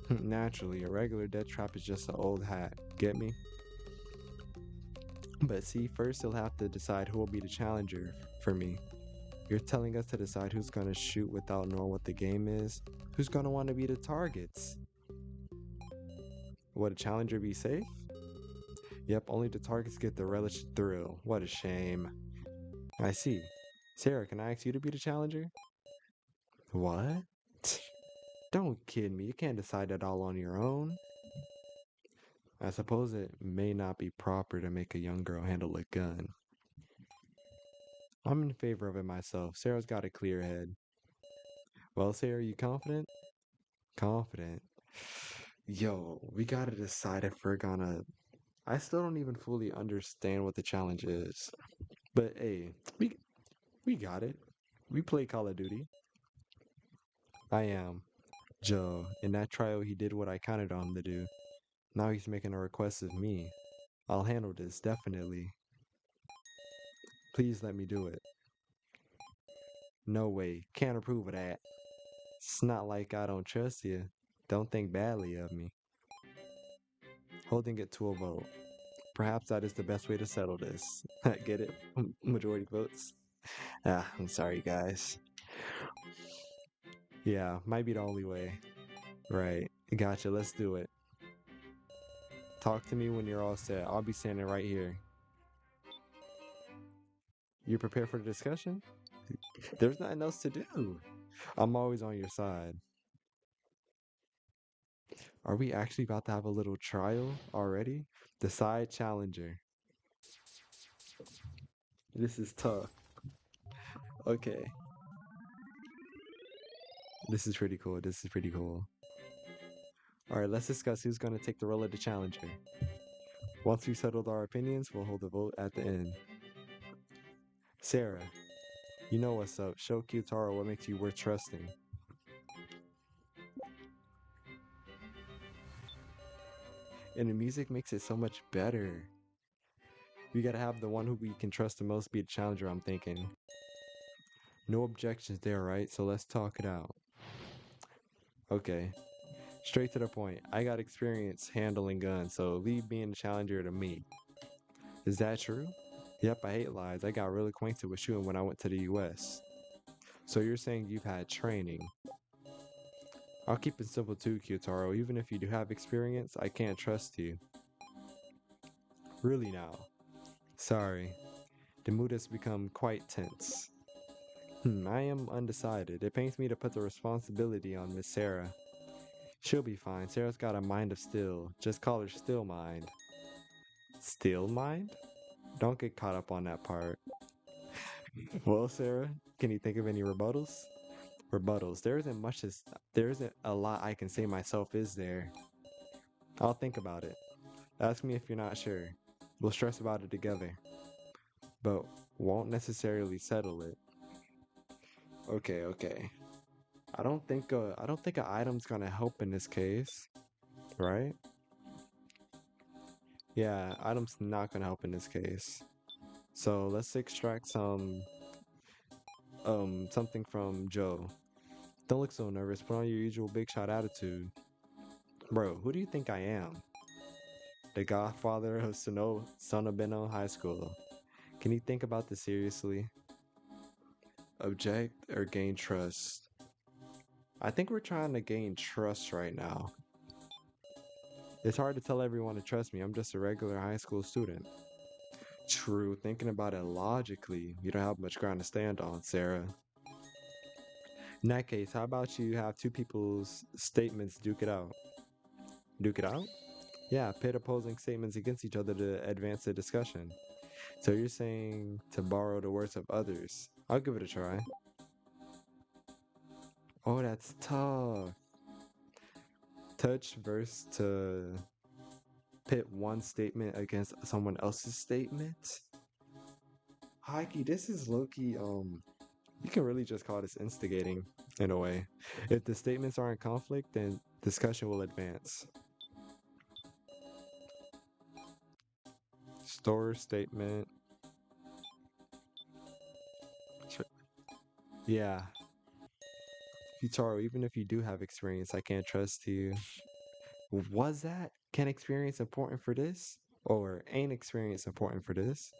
Naturally, a regular death trap is just an old hat. Get me? But see, first you'll have to decide who will be the challenger for me. You're telling us to decide who's gonna shoot without knowing what the game is? Who's gonna want to be the targets? Would a challenger be safe? Yep, only the targets get the relish thrill. What a shame. I see. Sarah, can I ask you to be the challenger? What? Don't kid me. You can't decide that all on your own. I suppose it may not be proper to make a young girl handle a gun. I'm in favor of it myself. Sarah's got a clear head. Well, Sarah, you confident? Confident. Yo, we gotta decide if we're gonna. I still don't even fully understand what the challenge is. But hey, we got it. We play Call of Duty. I am. Joe, in that trial, he did what I counted on him to do. Now he's making a request of me. I'll handle this, definitely. Please let me do it. No way. Can't approve of that. It's not like I don't trust you. Don't think badly of me. Holding it to a vote. Perhaps that is the best way to settle this. Get it? Majority votes. I'm sorry, guys. Yeah, might be the only way. Right. Gotcha, let's do it. Talk to me when you're all set. I'll be standing right here. You prepared for the discussion? There's nothing else to do. I'm always on your side. Are we actually about to have a little trial already? Decide challenger. This is tough. Okay. This is pretty cool. This is pretty cool. Alright, let's discuss who's going to take the role of the challenger. Once we've settled our opinions, we'll hold a vote at the end. Sarah, you know what's up. Show Kyutaro what makes you worth trusting. And the music makes it so much better. We gotta have the one who we can trust the most be the challenger, I'm thinking. No objections there, right? So let's talk it out. Okay. Straight to the point. I got experience handling guns, so leave being the challenger to me. Is that true? Yep, I hate lies. I got real acquainted with shooting when I went to the US. So you're saying you've had training. I'll keep it simple too, Kyutaro. Even if you do have experience, I can't trust you. Really now? Sorry. The mood has become quite tense. I am undecided. It pains me to put the responsibility on Miss Sarah. She'll be fine. Sarah's got a mind of steel. Just call her Still Mind. Still Mind? Don't get caught up on that part. Well, Sarah, can you think of any rebuttals? Rebuttals. There isn't a lot I can say myself, is there? I'll think about it. Ask me if you're not sure. We'll stress about it together. But won't necessarily settle it. Okay. I don't think an item's gonna help in this case, right? Yeah, item's not gonna help in this case. So let's extract something from Joe. Don't look so nervous. Put on your usual big shot attitude. Bro, who do you think I am? The godfather of Sonobino High School. Can you think about this seriously? Object or gain trust? I think we're trying to gain trust right now. It's hard to tell everyone to trust me. I'm just a regular high school student. True, thinking about it logically, you don't have much ground to stand on, Sarah. In that case, how about you have two people's statements duke it out? Duke it out? Yeah, pit opposing statements against each other to advance the discussion. So you're saying to borrow the words of others. I'll give it a try. Oh, that's tough. Touch verse to pit one statement against someone else's statement. Heike, this is low-key, you can really just call this instigating in a way. If the statements are in conflict, then discussion will advance. Store statement. Yeah. Futaro, even if you do have experience, I can't trust you. Was that? Can experience important for this? Or ain't experience important for this?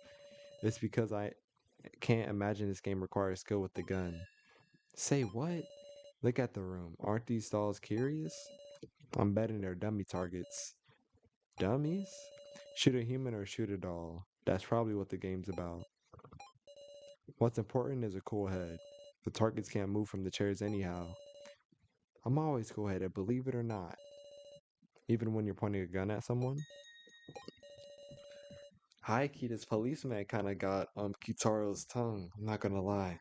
It's because I can't imagine this game requires skill with the gun. Say what? Look at the room. Aren't these dolls curious? I'm betting they're dummy targets. Dummies? Shoot a human or shoot a doll. That's probably what the game's about. What's important is a cool head. The targets can't move from the chairs anyhow. I'm always cool headed, believe it or not. Even when you're pointing a gun at someone. High key, this policeman kinda got Kitaro's tongue, I'm not gonna lie.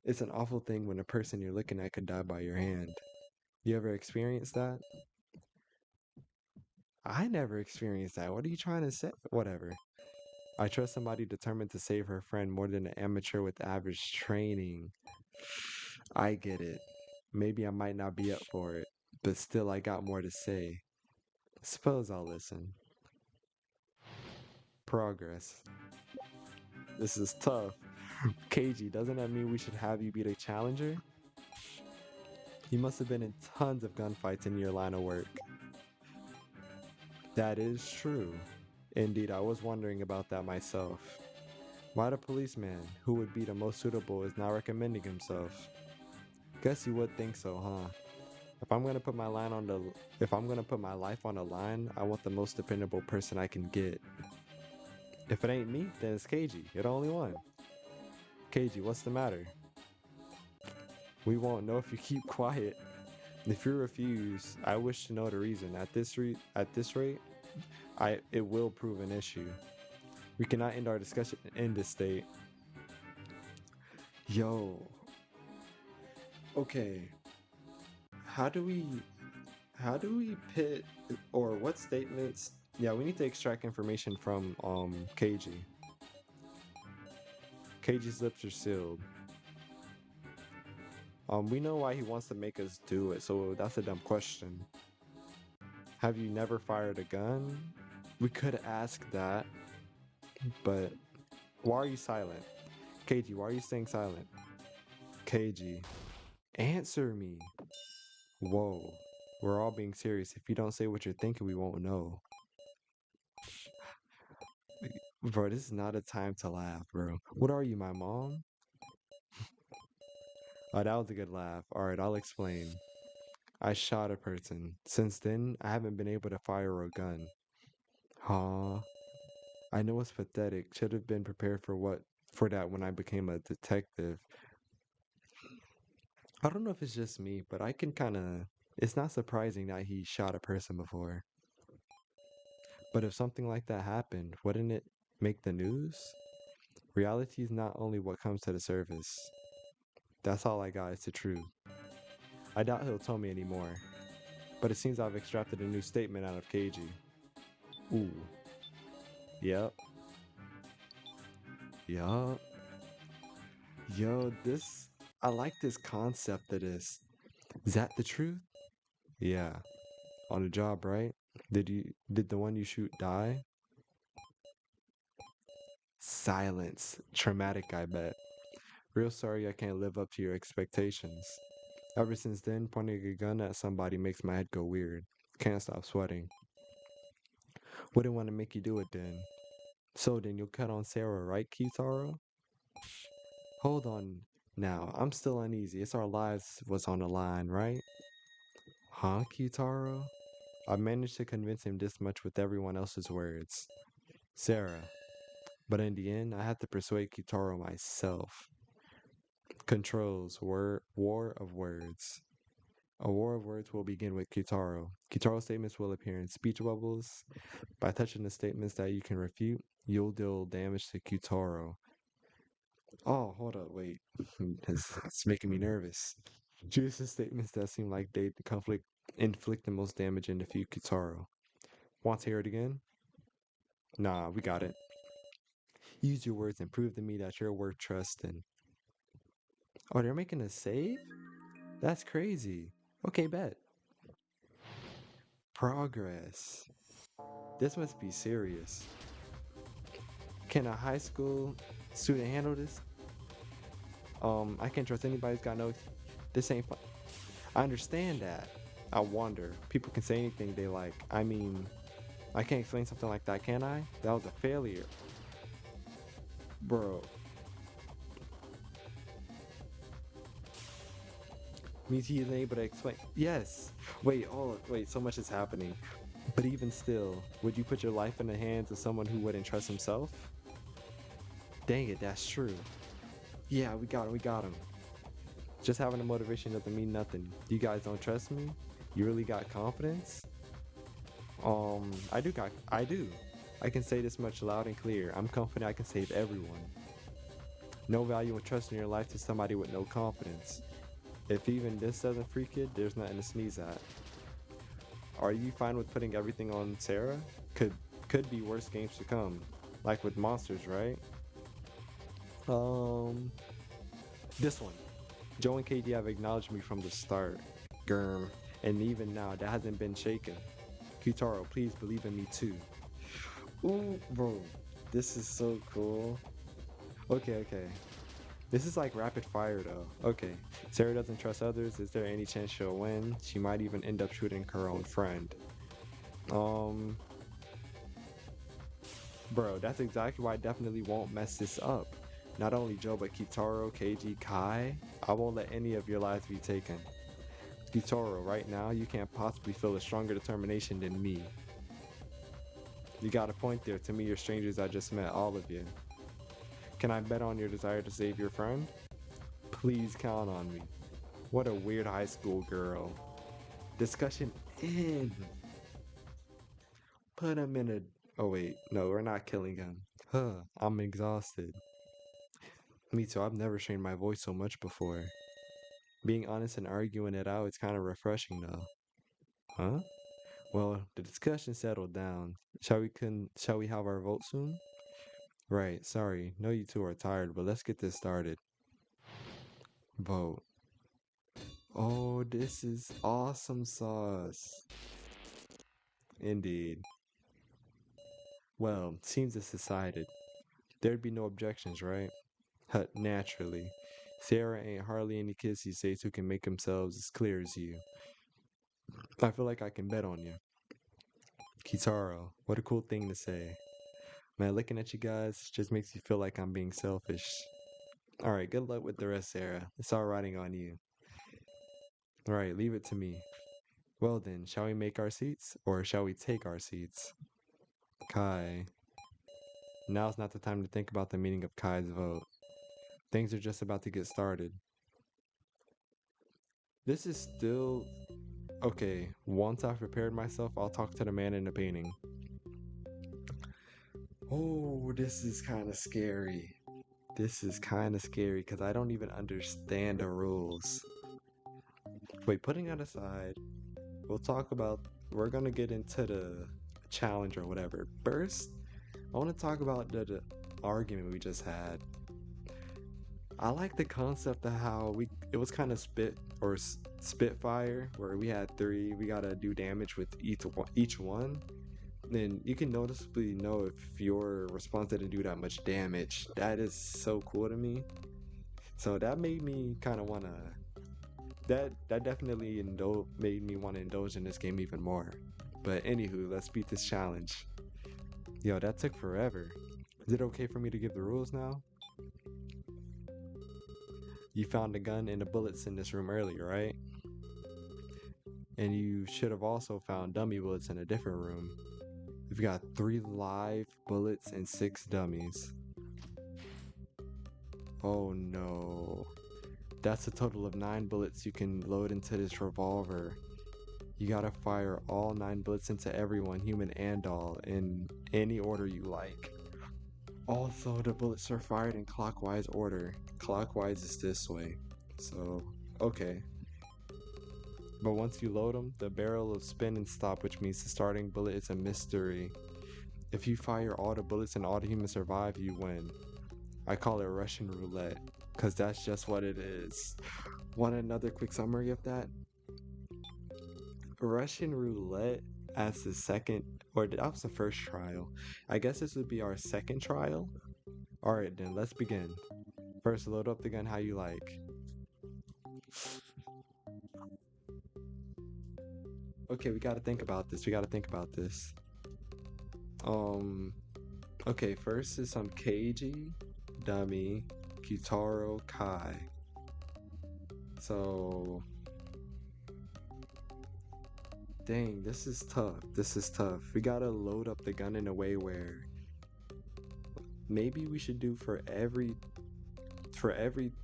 It's an awful thing when the person you're looking at could die by your hand. You ever experienced that? I never experienced that. What are you trying to say? Whatever. I trust somebody determined to save her friend more than an amateur with average training. I get it. Maybe I might not be up for it, but still I got more to say. Suppose I'll listen. Progress. This is tough. KG, doesn't that mean we should have you be the challenger? You must have been in tons of gunfights in your line of work. That is true. Indeed, I was wondering about that myself. Why the policeman, who would be the most suitable, is not recommending himself? Guess you would think so, huh? If I'm gonna put my life on the line, I want the most dependable person I can get. If it ain't me, then it's KG. You're the only one. KG, what's the matter? We won't know if you keep quiet. If you refuse, I wish to know the reason. At this rate, it will prove an issue. We cannot end our discussion in this state. Yo. Okay. How do we pit, or what statements? Yeah, we need to extract information from KG. KG's lips are sealed. We know why he wants to make us do it, so that's a dumb question. Have you never fired a gun? We could ask that, but why are you silent? KG, why are you staying silent? KG, answer me. Whoa, we're all being serious. If you don't say what you're thinking, we won't know. Bro, this is not a time to laugh, bro. What are you, my mom? Oh, that was a good laugh. Alright, I'll explain. I shot a person. Since then, I haven't been able to fire a gun. Huh? I know it's pathetic. Should have been prepared for that when I became a detective. I don't know if it's just me, but I can it's not surprising that he shot a person before. But if something like that happened, wouldn't it make the news? Reality is not only what comes to the surface. That's all I got, it's the truth. I doubt he'll tell me anymore. But it seems I've extracted a new statement out of KG. Ooh. Yep. Yup. Yo, I like this concept of this. Is that the truth? Yeah. On the job, right? Did the one you shoot die? Silence. Traumatic, I bet. Real sorry I can't live up to your expectations. Ever since then, pointing a gun at somebody makes my head go weird. Can't stop sweating. Wouldn't want to make you do it then. So then you'll cut on Sarah, right, Kitaro? Hold on now, I'm still uneasy. It's our lives was on the line, right? Huh, Kitaro? I managed to convince him this much with everyone else's words. Sarah, But in the end, I had to persuade Kitaro myself. Controls, war of words. A war of words will begin with Kitaro. Kitaro's statements will appear in speech bubbles. By touching the statements that you can refute, you'll deal damage to Kitaro. Oh, hold up, wait. It's making me nervous. Choose the statements that seem like they inflict the most damage and defeat Kitaro. Want to hear it again? Nah, we got it. Use your words and prove to me that you're worth trusting. Oh, they're making a save? That's crazy. Okay, bet. Progress. This must be serious. Can a high school student handle this? I can't trust anybody who's got no. This ain't fun. I understand that. I wonder. People can say anything they like. I mean, I can't explain something like that, can I? That was a failure. Bro. Means he isn't able to explain. Yes. Wait, wait, so much is happening. But even still, would you put your life in the hands of someone who wouldn't trust himself? Dang it, that's true. Yeah, we got him. Just having a motivation doesn't mean nothing. You guys don't trust me? You really got confidence? I do. I can say this much loud and clear. I'm confident I can save everyone. No value in trusting your life to somebody with no confidence. If even this doesn't freak it, there's nothing to sneeze at. Are you fine with putting everything on Sarah? Could be worse games to come. Like with monsters, right? This one. Joe and KD have acknowledged me from the start. Germ. And even now, that hasn't been shaken. Kitaro, please believe in me too. Ooh, bro. This is so cool. Okay. This is like rapid fire though. Okay. Sarah doesn't trust others. Is there any chance she'll win? She might even end up shooting her own friend. Bro, that's exactly why I definitely won't mess this up. Not only Joe, but Kitaro, KG, Kai. I won't let any of your lives be taken. Kitaro, right now, you can't possibly feel a stronger determination than me. You got a point there. To me, you're strangers I just met, all of you. Can I bet on your desire to save your friend? Please count on me. What a weird high school girl. Discussion in. Put him in a... Oh wait, no, we're not killing him. I'm exhausted. Me too, I've never strained my voice so much before. Being honest and arguing it out is kind of refreshing though. Huh? Well, the discussion settled down. Shall we have our vote soon? Right, sorry. Know you two are tired, but let's get this started. Vote. Oh, this is awesome sauce. Indeed. Well, seems it's decided. There'd be no objections, right? Naturally. Sarah ain't hardly any kids these days who can make themselves as clear as you. I feel like I can bet on you. Kitaro, what a cool thing to say. Man, looking at you guys just makes you feel like I'm being selfish. Alright, good luck with the rest, Sarah. It's all riding on you. Alright, leave it to me. Well then, shall we make our seats? Or shall we take our seats? Kai. Now's not the time to think about the meaning of Kai's vote. Things are just about to get started. This is still... Okay, once I've prepared myself, I'll talk to the man in the painting. Oh, this is kind of scary. This is kind of scary because I don't even understand the rules. Wait, putting that aside, we're gonna get into the challenge or whatever. First, I want to talk about the argument we just had. I like the concept of how it was kind of spitfire, where we had 3, we gotta do damage with each one. Then you can noticeably know if your response didn't do that much damage. That is so cool to me. So that made me kind of wanna. That definitely made me want to indulge in this game even more. But anywho, let's beat this challenge. Yo, that took forever. Is it okay for me to give the rules now? You found the gun and the bullets in this room earlier, right? And you should have also found dummy bullets in a different room. We've got 3 live bullets and 6 dummies. Oh no. That's a total of 9 bullets you can load into this revolver. You gotta fire all 9 bullets into everyone, human and all, in any order you like. Also, the bullets are fired in clockwise order. Clockwise is this way. So, okay. But once you load them, the barrel will spin and stop, which means the starting bullet is a mystery. If you fire all the bullets and all the humans survive, you win. I call it Russian roulette, because that's just what it is. Want another quick summary of that? Russian roulette as the second, or that was the first trial. I guess this would be our second trial. Alright then, let's begin. First, load up the gun how you like. Okay, we gotta think about this. Okay, first is some Keiji, Dummy, Kitaro, Kai. So, dang, this is tough. We gotta load up the gun in a way where maybe we should do for every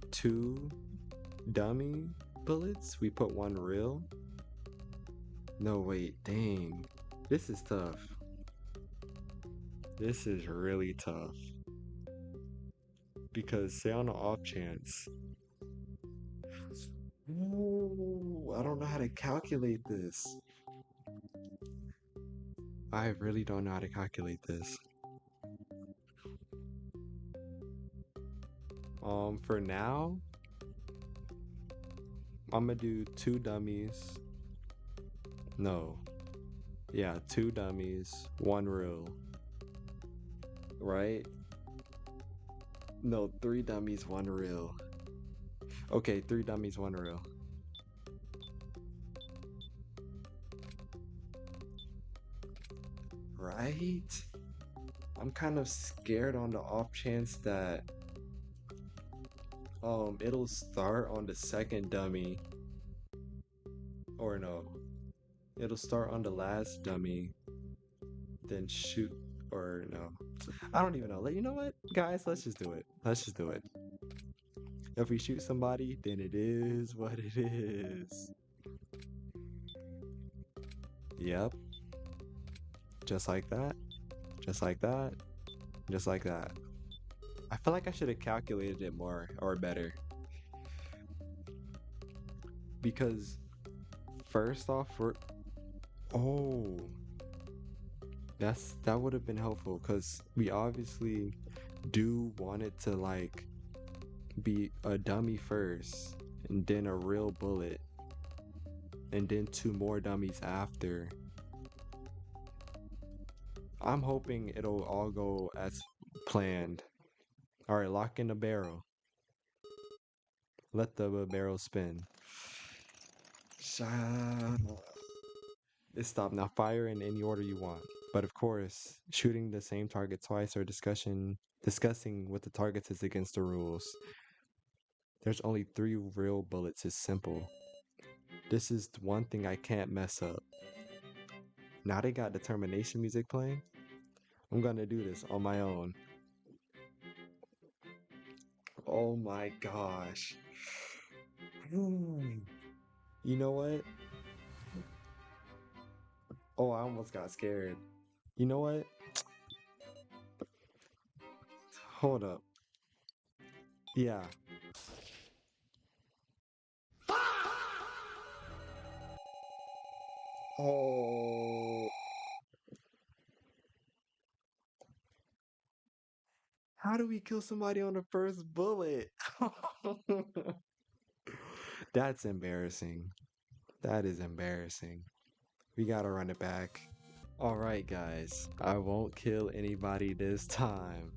2 dummy bullets, we put 1 real. No, wait, dang. This is tough. This is really tough. Because say on the off chance. Ooh, I don't know how to calculate this. I really don't know how to calculate this. For now, I'm gonna do 2 dummies. No. Yeah, 2 dummies, 1 real. Right? No, 3 dummies, 1 real. Okay, 3 dummies, 1 real. Right? I'm kind of scared on the off chance that it'll start on the second dummy. Or no. It'll start on the last dummy. Then shoot, or no. I don't even know. You know what? Guys, let's just do it. If we shoot somebody, then it is what it is. Yep. Just like that. Just like that. Just like that. I feel like I should have calculated it more or better. Because first off, that would have been helpful because we obviously do want it to like be a dummy first and then a real bullet and then 2 more dummies after. I'm hoping it'll all go as planned. Alright, lock in the barrel. Let the barrel spin. It stopped. Now fire in any order you want. But of course, shooting the same target twice or discussing what the targets is against the rules. There's only 3 real bullets is simple. This is one thing I can't mess up. Now they got determination music playing. I'm gonna do this on my own. Oh my gosh. You know what? Oh, I almost got scared. You know what? Hold up. Yeah. Oh. How do we kill somebody on the first bullet? That's embarrassing. That is embarrassing. We gotta run it back. Alright, guys. I won't kill anybody this time.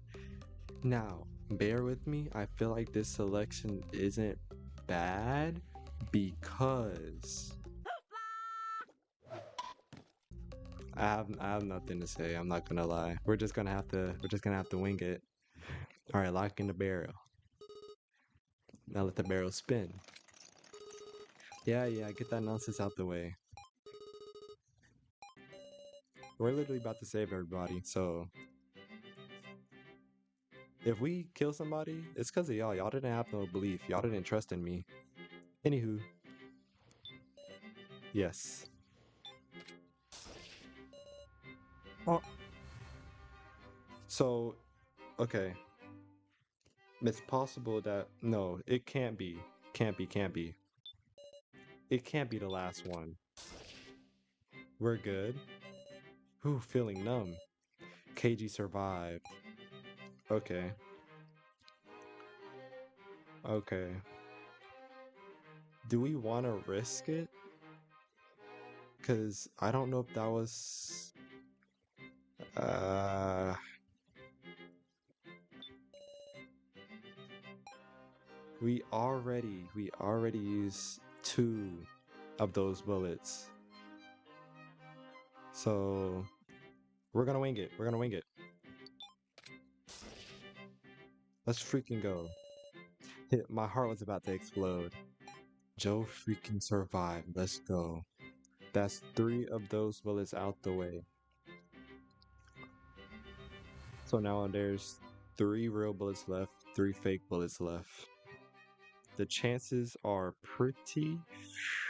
Now, bear with me. I feel like this selection isn't bad because I have nothing to say. I'm not gonna lie. We're just gonna have to wing it. Alright, lock in the barrel. Now let the barrel spin. Yeah, get that nonsense out the way. We're literally about to save everybody. So if we kill somebody, it's because of y'all. Y'all didn't have no belief. Y'all didn't trust in me. Anywho, yes. Oh, so okay. It's possible that no, it can't be. Can't be. It can't be the last one. We're good. Whew, feeling numb. KG survived. Okay. Okay. Do we want to risk it? Because I don't know if that was. Uh, we already used 2 of those bullets. So we're gonna wing it. We're gonna wing it. Let's freaking go. My heart was about to explode. Joe freaking survived. Let's go. That's 3 of those bullets out the way. So now there's 3 real bullets left, 3 fake bullets left. The chances are pretty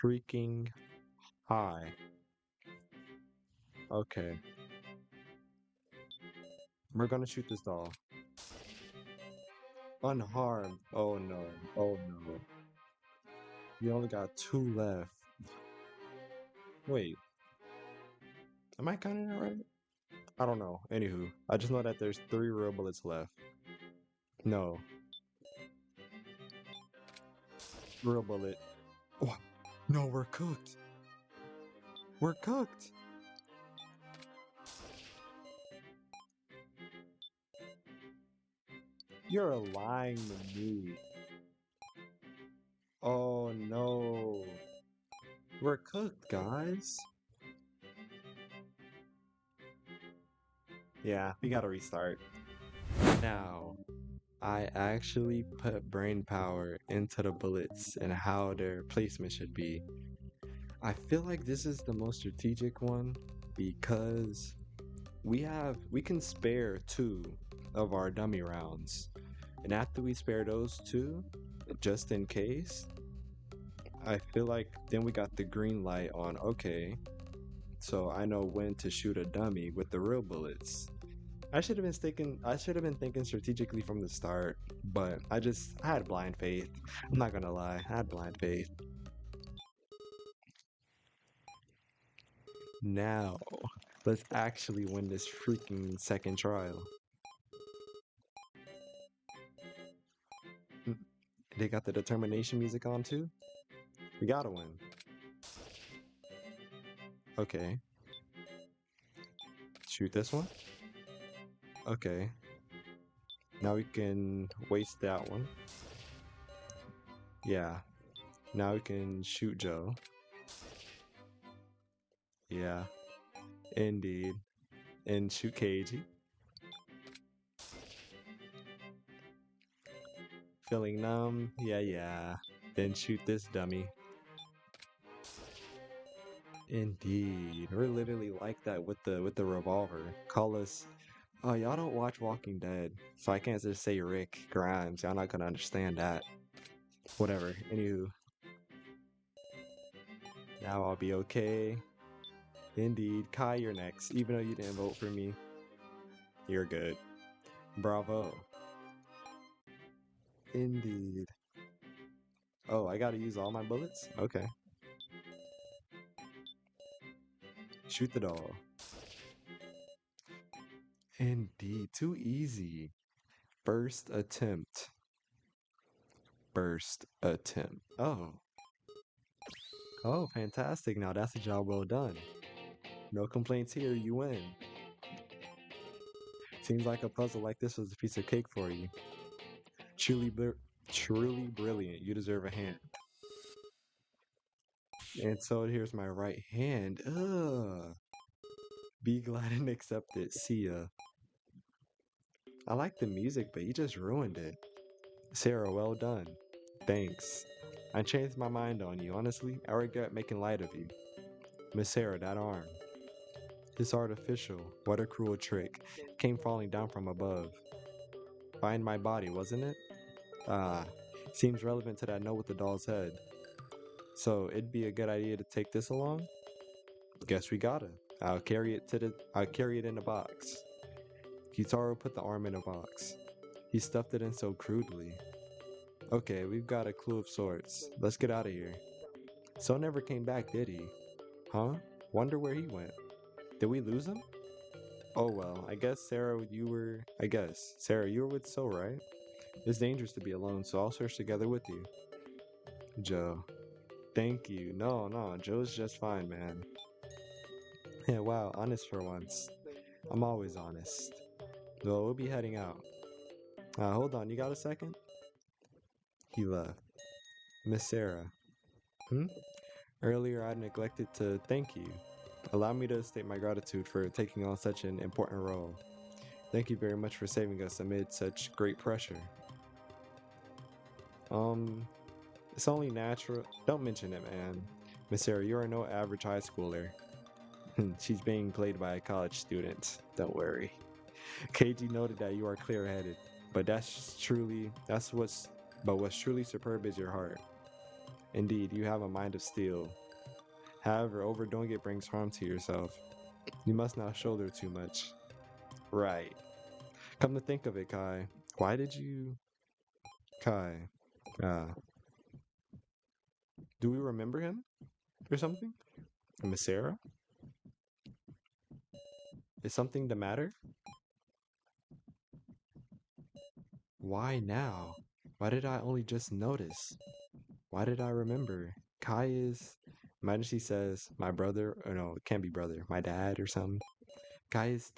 freaking high. Okay. We're gonna shoot this doll. Unharmed. Oh no. Oh no. We only got 2 left. Wait. Am I counting it right? I don't know. Anywho, I just know that there's 3 real bullets left. No. Real bullet. Oh, no, we're cooked. We're cooked. You're lying to me. Oh no. We're cooked, guys. Yeah, we gotta restart. Now, I actually put brain power into the bullets and how their placement should be. I feel like this is the most strategic one because we can spare 2 of our dummy rounds. And after we spare those 2, just in case, I feel like then we got the green light on, okay, so I know when to shoot a dummy with the real bullets. I should have been thinking strategically from the start, but I had blind faith. I'm not gonna lie, I had blind faith. Now, let's actually win this freaking second trial. Mm, They got the determination music on too? We gotta win. Okay. Shoot this one? Okay. Now we can waste that one. Yeah. Now we can shoot Joe. Yeah. Indeed. And shoot KG. Feeling numb? Yeah. Then shoot this dummy. Indeed. We're literally like that with the revolver. Call us. Oh, y'all don't watch Walking Dead, so I can't just say Rick Grimes. Y'all not gonna understand that. Whatever. Anywho, now I'll be okay. Indeed. Kai, you're next. Even though you didn't vote for me, you're good. Bravo. Indeed. Oh, I gotta use all my bullets? Okay. Shoot the doll. Indeed. Too easy. First attempt. First attempt. Oh. Oh, fantastic. Now that's a job well done. No complaints here. You win. Seems like a puzzle like this was a piece of cake for you. Truly brilliant. You deserve a hand. And so here's my right hand. Ugh. Be glad and accept it. See ya. I like the music, but you just ruined it. Sarah, well done. Thanks. I changed my mind on you. Honestly, I regret making light of you. Miss Sarah, that arm. This artificial, what a cruel trick, came falling down from above. Find my body, wasn't it? Ah, seems relevant to that note with the doll's head. So it'd be a good idea to take this along? Guess we gotta. I'll carry it in a box. Kitaro put the arm in a box. He stuffed it in so crudely. Okay, we've got a clue of sorts. Let's get out of here. So never came back, did he? Huh? Wonder where he went. Did we lose him? Oh well, Sarah, you were with So, right? It's dangerous to be alone, so I'll search together with you. Joe. Thank you. No, Joe's just fine, man. Yeah, wow, honest for once. I'm always honest. Well, we'll be heading out. Hold on, you got a second? He left. Miss Sarah. Hmm? Earlier I neglected to thank you. Allow me to state my gratitude for taking on such an important role. Thank you very much for saving us amid such great pressure. It's only natural. Don't mention it, man. Miss Sarah, you are no average high schooler. She's being played by a college student. Don't worry. KG noted that you are clear-headed, but what's truly superb is your heart. Indeed, you have a mind of steel. However, overdoing it brings harm to yourself. You must not shoulder too much. Right. Come to think of it, Kai, why did you... Kai, do we remember him? Or something? Miss Sarah? Is something the matter? Why now? Why did I only just notice? Why did I remember? Kai is... Imagine she says, my brother, or no, it can't be brother, my dad or something. Kai is...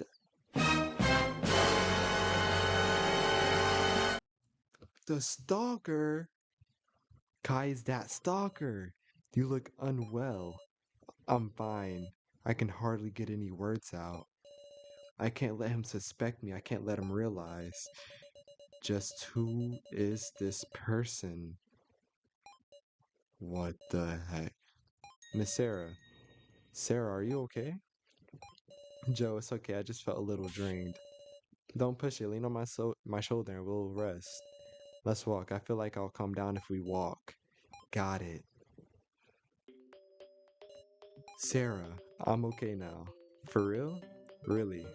The stalker? Kai is that stalker. You look unwell. I'm fine. I can hardly get any words out. I can't let him suspect me. I can't let him realize. Just who is this person? What the heck? Miss Sarah. Sarah, are you okay? Joe, it's okay. I just felt a little drained. Don't push it. Lean on my shoulder and we'll rest. Let's walk. I feel like I'll calm down if we walk. Got it. Sarah, I'm okay now. For real? Really?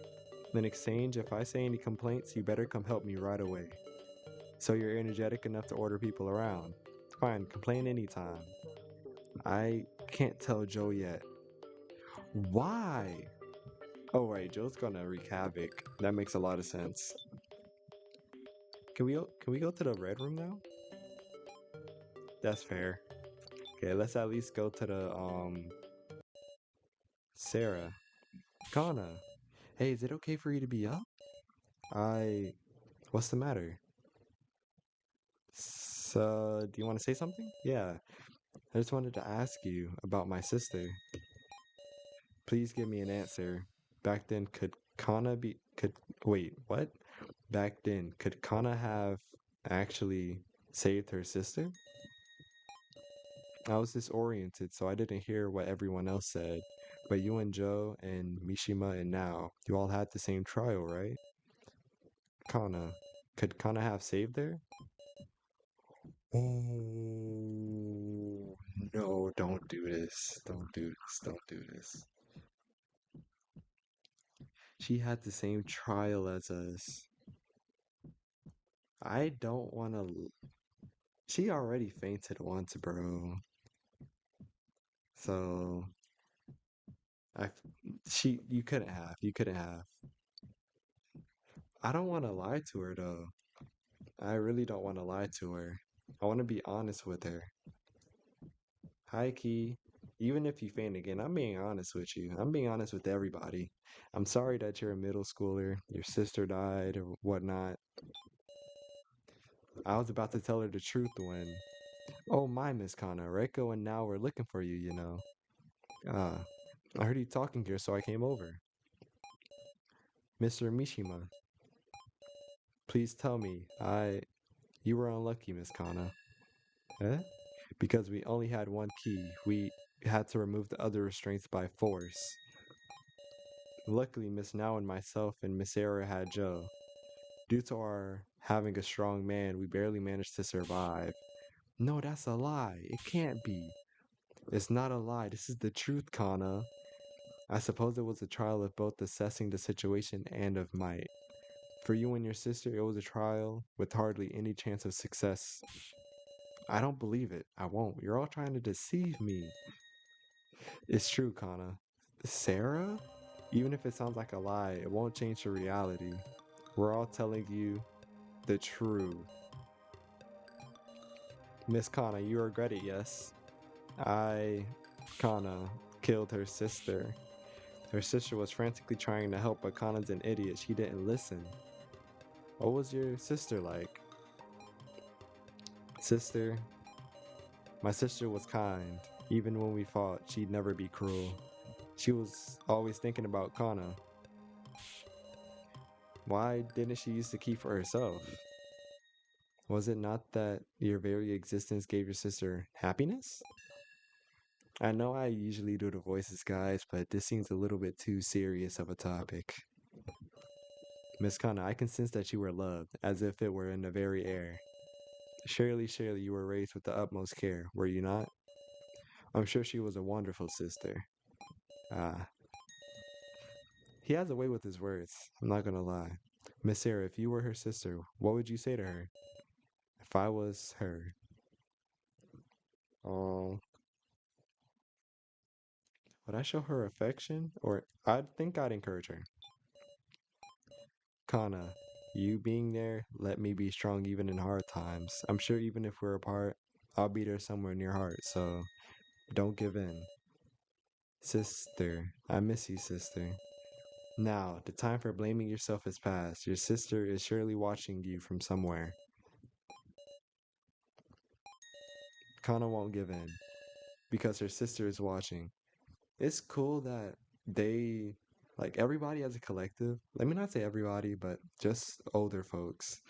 In exchange, if I say any complaints, you better come help me right away. So you're energetic enough to order people around. Fine, complain anytime. I can't tell Joe yet. Why? Oh right, Joe's gonna wreak havoc. That makes a lot of sense. Can we go to the red room now? That's fair. Okay, let's at least go to the Sarah. Kana. Hey, is it okay for you to be up? What's the matter? So, do you want to say something? Yeah, I just wanted to ask you about my sister. Please give me an answer. Back then, wait, what? Back then, could Kana have actually saved her sister? I was disoriented, so I didn't hear what everyone else said. But you and Joe and Mishima and Now, you all had the same trial, right? Kana. Could Kana have saved her? Oh, no, don't do this. Don't do this. Don't do this. She had the same trial as us. I don't want to. She already fainted once, bro. So, I. You couldn't have. You couldn't have. I don't want to lie to her, though. I really don't want to lie to her. I want to be honest with her. Hi, Key. Even if you faint again, I'm being honest with you. I'm being honest with everybody. I'm sorry that you're a middle schooler, your sister died, or whatnot. I was about to tell her the truth when... Oh my, Miss Kana, Reiko and Now we're looking for you, you know. I heard you talking here, so I came over. Mr. Mishima, please tell me, You were unlucky, Miss Kana. Eh? Because we only had one key. We had to remove the other restraints by force. Luckily, Miss Now and myself and Miss Sarah had Joe. Due to our having a strong man, we barely managed to survive. No, that's a lie. It can't be. It's not a lie. This is the truth, Kana. I suppose it was a trial of both assessing the situation and of might. For you and your sister, it was a trial with hardly any chance of success. I don't believe it. I won't. You're all trying to deceive me. It's true, Kana. Sarah? Even if it sounds like a lie, it won't change the reality. We're all telling you the truth. Miss Kana, you regret it, yes? Kana, killed her sister. Her sister was frantically trying to help, but Kana's an idiot. She didn't listen. What was your sister like? Sister? My sister was kind. Even when we fought, she'd never be cruel. She was always thinking about Kana. Why didn't she use the key for herself? Was it not that your very existence gave your sister happiness? I know I usually do the voices, guys, but this seems a little bit too serious of a topic. Miss Kana, I can sense that you were loved, as if it were in the very air. Surely, you were raised with the utmost care, were you not? I'm sure she was a wonderful sister. Ah, he has a way with his words, I'm not gonna lie. Miss Sarah, if you were her sister, what would you say to her? If I was her. Oh, would I show her affection? Or I think I'd encourage her. Kana, you being there let me be strong even in hard times. I'm sure even if we're apart, I'll be there somewhere in your heart, so don't give in. Sister, I miss you, sister. Now, the time for blaming yourself is past. Your sister is surely watching you from somewhere. Kana won't give in because her sister is watching. It's cool that they, like everybody as a collective, let me not say everybody, but just older folks,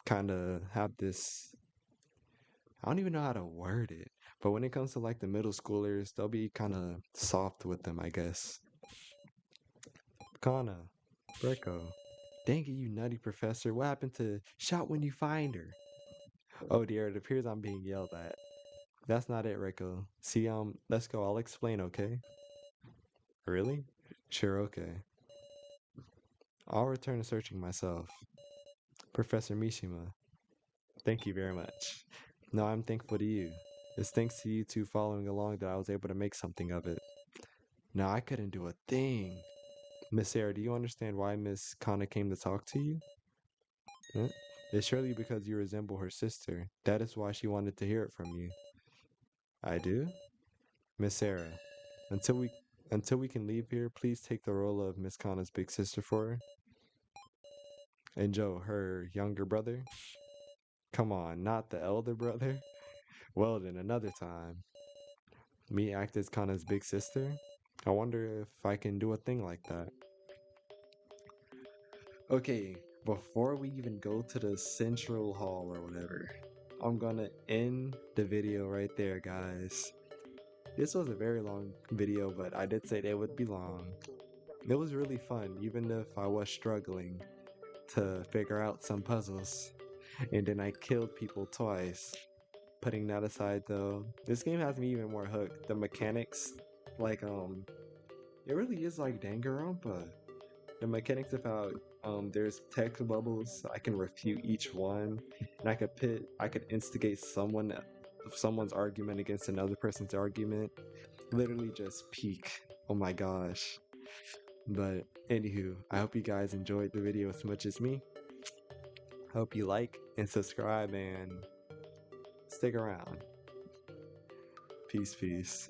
kind of have this. I don't even know how to word it, but when it comes to like the middle schoolers, they'll be kind of soft with them, I guess. Kana, Greco, dang it, you nutty professor. What happened to shout when you find her? Oh dear, it appears I'm being yelled at. That's not it, Rico. See, let's go. I'll explain, okay? Really? Sure, okay. I'll return to searching myself. Professor Mishima, thank you very much. No, I'm thankful to you. It's thanks to you two following along that I was able to make something of it. No, I couldn't do a thing. Miss Sarah, do you understand why Miss Kana came to talk to you? Huh? It's surely because you resemble her sister. That is why she wanted to hear it from you. I do? Miss Sarah, until we until we can leave here, please take the role of Miss Kana's big sister for her. And Joe, her younger brother. Come on, not the elder brother. Well then, another time. Me act as Kana's big sister? I wonder if I can do a thing like that. Okay, before we even go to the central hall or whatever, I'm gonna end the video right there, guys. This was a very long video, but I did say it would be long. It was really fun, even if I was struggling to figure out some puzzles. And then I killed people twice. Putting that aside though, this game has me even more hooked. The mechanics, like it really is like Danganronpa. The mechanics of how there's text bubbles, I can refute each one, and I could instigate someone's argument against another person's argument. Literally just peak. Oh my gosh. But anywho, I hope you guys enjoyed the video as much as me. Hope you like and subscribe and stick around. Peace, peace.